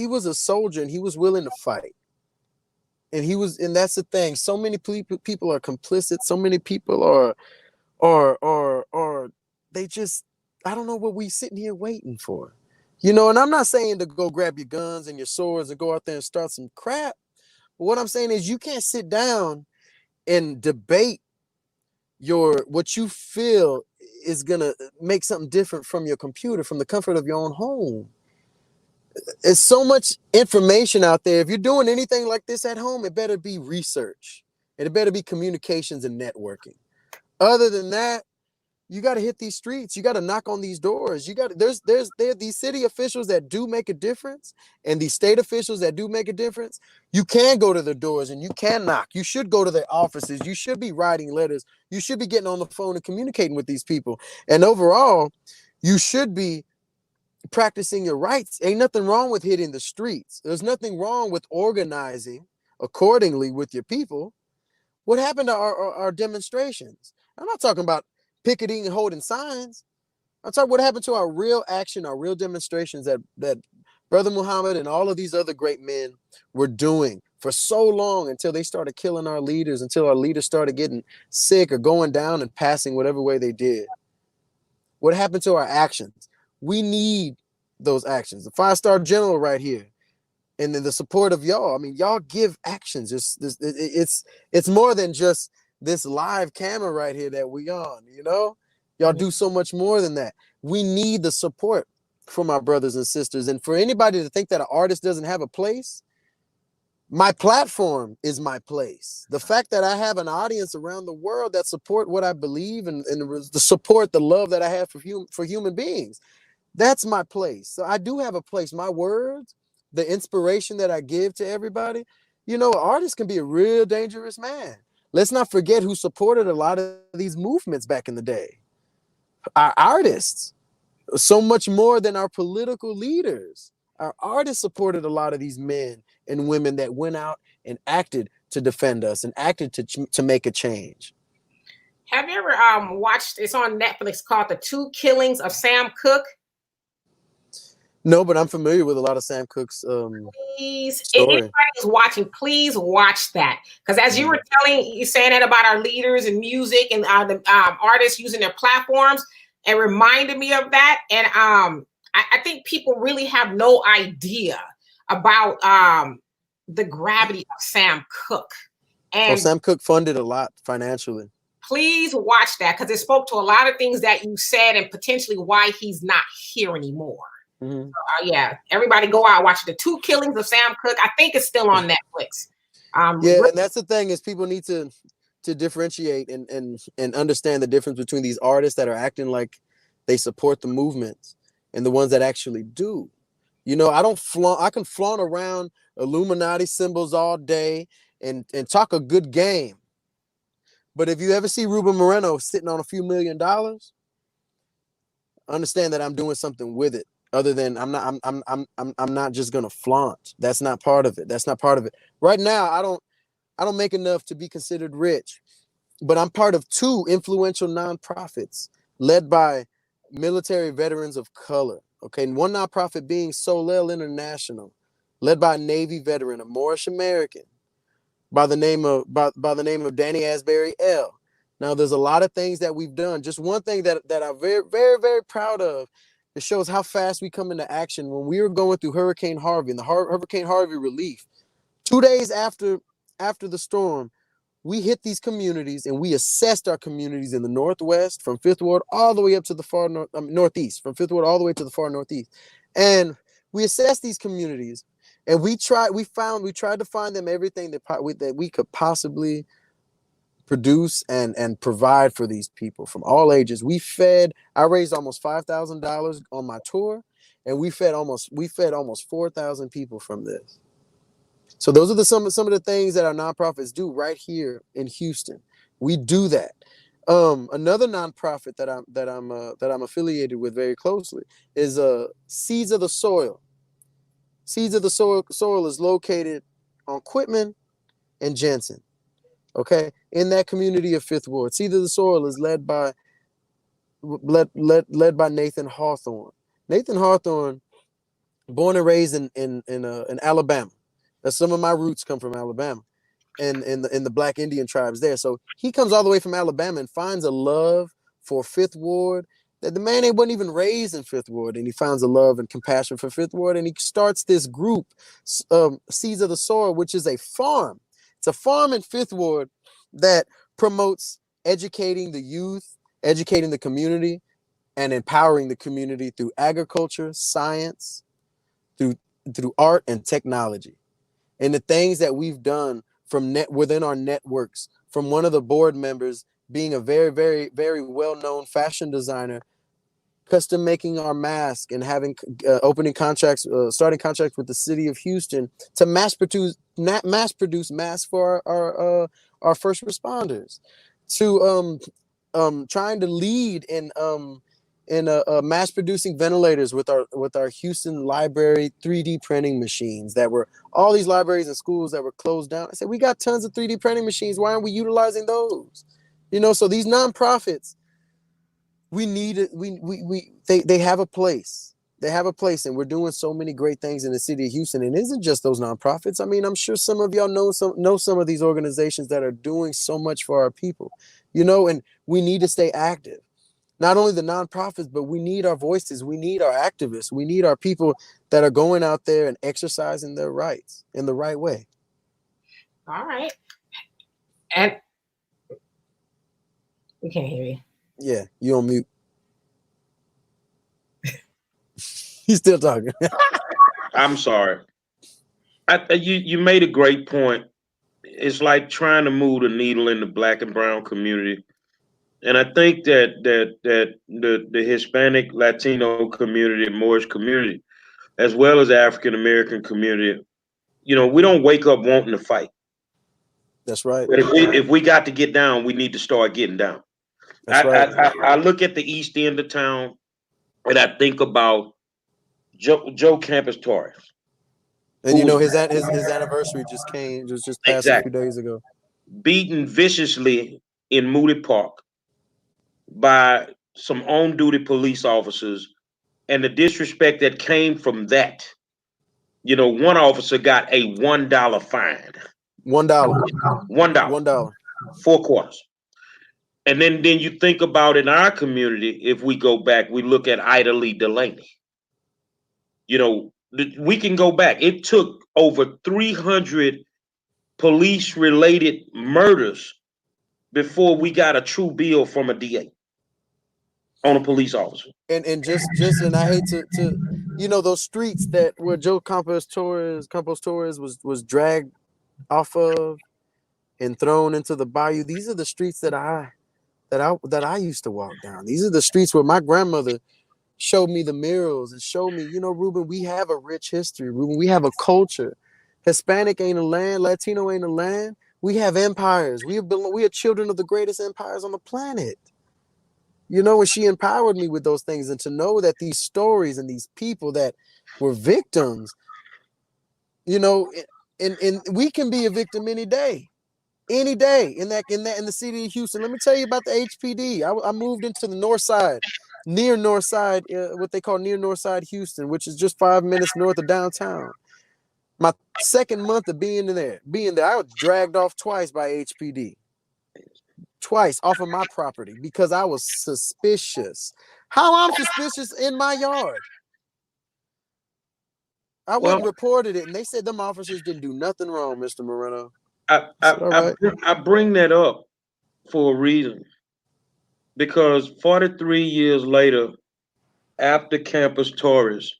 Speaker 3: was a soldier, and he was willing to fight. And that's the thing. So many people are complicit. So many people are they just, I don't know what we sitting here waiting for, you know. And I'm not saying to go grab your guns and your swords and go out there and start some crap. But what I'm saying is you can't sit down and debate what you feel is gonna make something different from your computer, from the comfort of your own home. There's so much information out there. If you're doing anything like this at home, it better be research. And it better be communications and networking. Other than that, you got to hit these streets. You got to knock on these doors. There are these city officials that do make a difference, and these state officials that do make a difference. You can go to the doors and you can knock. You should go to their offices. You should be writing letters. You should be getting on the phone and communicating with these people. And overall, you should be practicing your rights. Ain't nothing wrong with hitting the streets. There's nothing wrong with organizing accordingly with your people. What happened to our demonstrations? I'm not talking about picketing and holding signs. I'm talking what happened to our real action, our real demonstrations that Brother Muhammad and all of these other great men were doing for so long, until they started killing our leaders, until our leaders started getting sick or going down and passing whatever way they did. What happened to our actions? We need those actions. The 5-star general right here, and then the support of y'all. I mean, y'all give actions. It's more than just this live camera right here that we on, you know? Y'all do so much more than that. We need the support from our brothers and sisters. And for anybody to think that an artist doesn't have a place, my platform is my place. The fact that I have an audience around the world that support what I believe and the support, the love that I have for human beings, that's my place. So I do have a place. My words, the inspiration that I give to everybody, you know, an artist can be a real dangerous man. Let's not forget who supported a lot of these movements back in the day. Our artists, so much more than our political leaders. Our artists supported a lot of these men and women that went out and acted to defend us and acted to make a change.
Speaker 2: Have you ever watched, it's on Netflix, called The Two Killings of Sam Cooke?
Speaker 3: No, but I'm familiar with a lot of Sam Cooke's
Speaker 2: please, if
Speaker 3: story.
Speaker 2: anybody is watching, please watch that. Because as you were saying that about our leaders and music and the artists using their platforms, it reminded me of that. And I think people really have no idea about the gravity of Sam Cooke. And
Speaker 3: Sam Cooke funded a lot financially.
Speaker 2: Please watch that, because it spoke to a lot of things that you said and potentially why he's not here anymore.
Speaker 3: Mm-hmm.
Speaker 2: Yeah, everybody go out and watch The Two Killings of Sam Cooke. I think it's still on Netflix.
Speaker 3: Yeah, and that's the thing, is people need to differentiate and understand the difference between these artists that are acting like they support the movements and the ones that actually do. You know, I can flaunt around Illuminati symbols all day and talk a good game. But if you ever see Ruben Moreno sitting on a few $1 million, understand that I'm doing something with it. Other than I'm not just gonna flaunt. That's not part of it. That's not part of it. Right now, I don't make enough to be considered rich, but I'm part of 2 influential nonprofits led by military veterans of color. Okay, and one nonprofit being Solel International, led by a Navy veteran, a Moorish American, by the name of Danny Asbury L. Now, there's a lot of things that we've done. Just one thing that I'm very, very, very proud of. It shows how fast we come into action. When we were going through Hurricane Harvey and the Hurricane Harvey relief, 2 days after the storm, we hit these communities and we assessed our communities in the Northwest from 5th Ward all the way up to the far Northeast, from 5th Ward all the way to the far Northeast. And we assessed these communities and we tried to find them everything that we could possibly produce and provide for these people from all ages. I raised almost $5,000 on my tour, and we fed almost 4,000 people from this. So those are some of the things that our nonprofits do right here in Houston. We do that. Another nonprofit that I'm affiliated with very closely is Seeds of the Soil. Seeds of the Soil is located on Quitman and Jensen. Okay, in that community of 5th Ward. Seeds of the Soil is led by Nathan Hawthorne. Nathan Hawthorne, born and raised in Alabama. That's some of my roots come from Alabama, and in the Black Indian tribes there. So he comes all the way from Alabama and finds a love for 5th Ward that the man wasn't even raised in 5th Ward, and he finds a love and compassion for 5th Ward, and he starts this group, Seeds of the Soil, which is a farm. It's a farm in 5th Ward that promotes educating the youth, educating the community, and empowering the community through agriculture, science, through art and technology. And the things that we've done from within our networks, from one of the board members being a very, very, very well-known fashion designer, custom making our mask and having starting contracts with the city of Houston to mass produce masks for our first responders, to trying to lead in mass producing ventilators with our Houston library 3D printing machines. That were all these libraries and schools that were closed down. I said, we got tons of 3D printing machines. Why aren't we utilizing those? You know, so these nonprofits, we need it. They have a place. They have a place, and we're doing so many great things in the city of Houston. And it isn't just those nonprofits. I mean, I'm sure some of y'all know some of these organizations that are doing so much for our people, you know, and we need to stay active. Not only the nonprofits, but we need our voices. We need our activists. We need our people that are going out there and exercising their rights in the right way.
Speaker 2: All right. And We can't hear you.
Speaker 3: Yeah, you on mute. He's still talking.
Speaker 1: I'm sorry. You made a great point. It's like trying to move the needle in the black and brown community, and I think that the Hispanic, Latino community, Moorish community, as well as the African American community, we don't wake up wanting to fight.
Speaker 3: That's right.
Speaker 1: But if we got to get down, we need to start getting down.
Speaker 3: That's right.
Speaker 1: I look at the east end of town, and I think about Joe Campus Torres.
Speaker 3: And his anniversary just passed a few days ago.
Speaker 1: Beaten viciously in Moody Park by some on-duty police officers, and the disrespect that came from that. One officer got a $1 fine.
Speaker 3: $1.
Speaker 1: $1. 4 quarters. And then you think about in our community, if we go back, we look at Ida Lee Delaney. We can go back. It took over 300 police-related murders before we got a true bill from a DA on a police officer.
Speaker 3: And I hate to those streets that where Joe Campos Torres was dragged off of and thrown into the bayou. These are the streets that I used to walk down. These are the streets where my grandmother showed me the murals and showed me, Ruben, we have a rich history. Ruben, we have a culture. Hispanic ain't a land. Latino ain't a land. We have empires. We are children of the greatest empires on the planet. And she empowered me with those things, and to know that these stories and these people that were victims, and we can be a victim any day in the city of Houston. Let me tell you about the HPD. I moved into the north side, near north side, what they call near north side Houston, which is just 5 minutes north of downtown. My second month of being there, I was dragged off twice by HPD. Twice off of my property because I was suspicious. How I'm suspicious in my yard? I went and reported it, and they said them officers didn't do nothing wrong, Mr. Moreno.
Speaker 1: I bring that up for a reason, because 43 years later, after Campus Torres,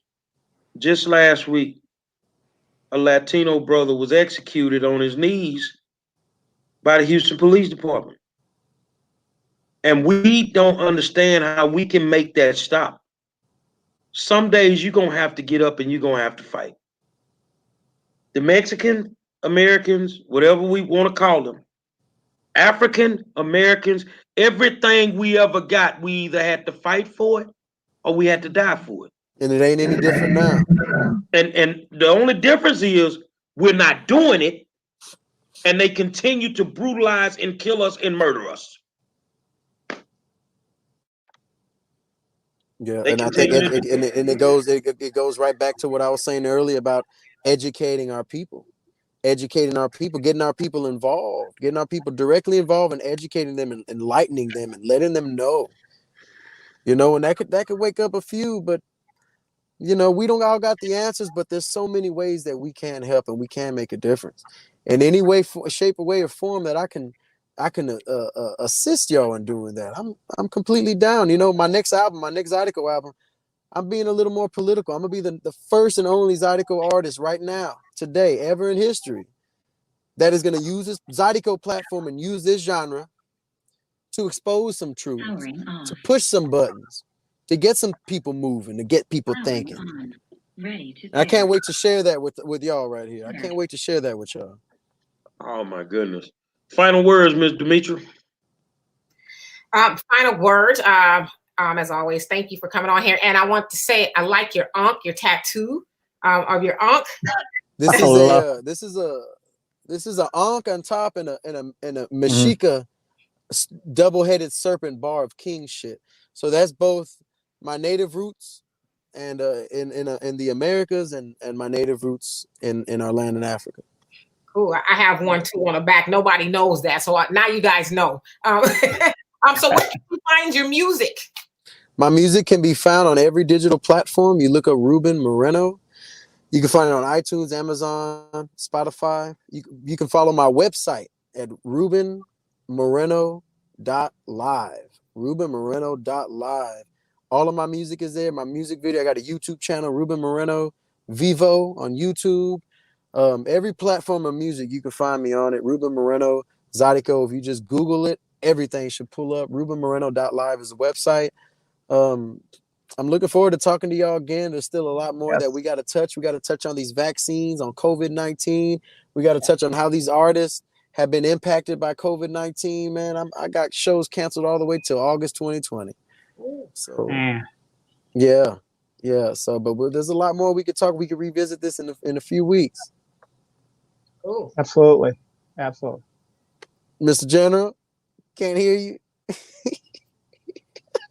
Speaker 1: just last week, a Latino brother was executed on his knees by the Houston Police Department. And we don't understand how we can make that stop. Some days you're going to have to get up and you're going to have to fight. The Mexican Americans, whatever we want to call them, African Americans, everything we ever got, we either had to fight for it or we had to die for it.
Speaker 3: And it ain't any different now.
Speaker 1: And the only difference is we're not doing it, and they continue to brutalize and kill us and murder us.
Speaker 3: Yeah, and I think it goes right back to what I was saying earlier about educating our people, getting our people involved, getting our people directly involved, and educating them and enlightening them and letting them know. And that could wake up a few, but we don't all got the answers, but there's so many ways that we can help and we can make a difference. In any way, shape, or way, or form that I can assist y'all in doing that, I'm completely down. My next Zydeco album, I'm being a little more political. I'm gonna be the first and only Zydeco artist right now, today, ever in history, that is gonna use this Zydeco platform and use this genre to expose some truths, to push some buttons, to get some people moving, to get people thinking. I can't wait to share that with y'all right here. I can't wait to share that with y'all.
Speaker 1: Oh my goodness. Final words, Ms. Demetra.
Speaker 2: Final words. As always, thank you for coming on here. And I want to say I like your tattoo of your ankh.
Speaker 3: This is a ankh on top and a Mexica double-headed serpent bar of king shit. So that's both my native roots and in the Americas and my native roots in our land in Africa.
Speaker 2: Cool. I have one too on the back. Nobody knows that, so now you guys know. So where can you find your music?
Speaker 3: My music can be found on every digital platform. You look up Ruben Moreno. You can find it on iTunes, Amazon, Spotify. You can follow my website at rubenmoreno.com. RubenMoreno.live. RubenMoreno.live. All of my music is there. My music video. I got a YouTube channel, Ruben Moreno Vivo on YouTube. Every platform of music, you can find me on it. Ruben Moreno, Zydeco. If you just Google it, everything should pull up. RubenMoreno.live is the website. I'm looking forward to talking to y'all again. There's still a lot more that we got to touch. We got to touch on these vaccines, on COVID-19. We got to touch on how these artists have been impacted by COVID-19, man. I got shows canceled all the way till August 2020. So, yeah. So, but there's a lot more we could talk. We could revisit this in a few weeks.
Speaker 2: Cool.
Speaker 4: Absolutely.
Speaker 3: Mr. General, can't hear you.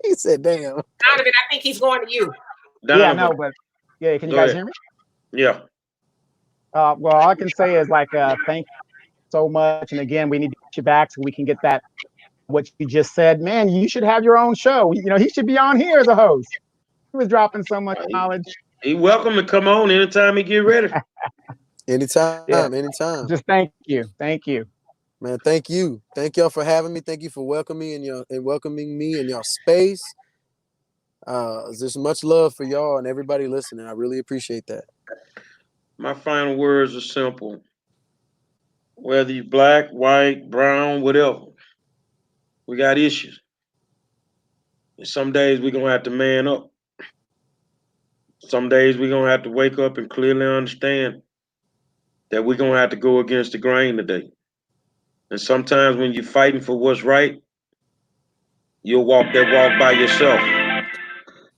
Speaker 3: He said, "Damn."
Speaker 2: Donovan, I think he's going to you.
Speaker 1: Donovan.
Speaker 4: Yeah, no, but yeah, can you
Speaker 1: Go
Speaker 4: guys
Speaker 1: ahead.
Speaker 4: hear me?
Speaker 1: Yeah.
Speaker 4: Well, all I can say is like, thank you so much. And again, we need to get you back so we can get that. What you just said, man, you should have your own show. You know, he should be on here as a host. He was dropping so much knowledge.
Speaker 1: He welcome to come on anytime he get ready.
Speaker 3: Anytime.
Speaker 4: Just thank you.
Speaker 3: Man, thank you. Thank y'all for having me. Thank you for welcoming me in your space. There's much love for y'all and everybody listening. I really appreciate that.
Speaker 1: My final words are simple. Whether you black, white, brown, whatever, we got issues. And some days we're gonna have to man up. Some days we're gonna have to wake up and clearly understand that we're gonna have to go against the grain today. And sometimes when you're fighting for what's right, you'll walk that walk by yourself.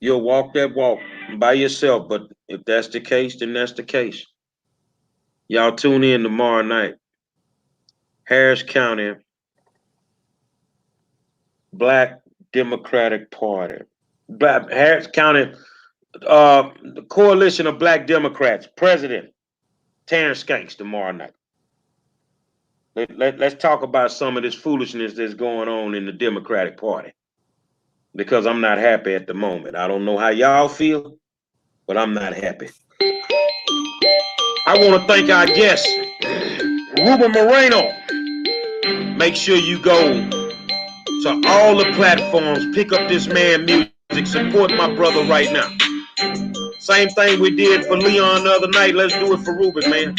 Speaker 1: You'll walk that walk by yourself. But if that's the case, then that's the case. Y'all tune in tomorrow night. Harris County Black Democratic Party. Harris County, the Coalition of Black Democrats, President Terrence Skanks tomorrow night. Let's talk about some of this foolishness that's going on in the Democratic Party. Because I'm not happy at the moment. I don't know how y'all feel, but I'm not happy. I want to thank our guest, Ruben Moreno. Make sure you go to all the platforms, pick up this man music, support my brother right now. Same thing we did for Leon the other night. Let's do it for Ruben, man.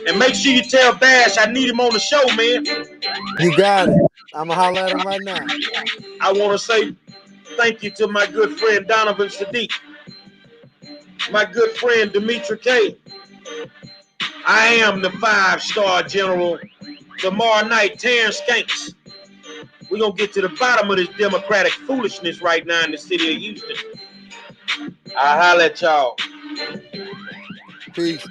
Speaker 1: And make sure you tell Bash I need him on the show, man.
Speaker 3: You got it. I'm going to holler at him right now.
Speaker 1: I want to say thank you to my good friend Donovan Sadiq, my good friend Demetra K. I am the 5-star general. Tomorrow night, Terrence Skanks. We're going to get to the bottom of this democratic foolishness right now in the city of Houston. I'll holler at y'all.
Speaker 3: Peace.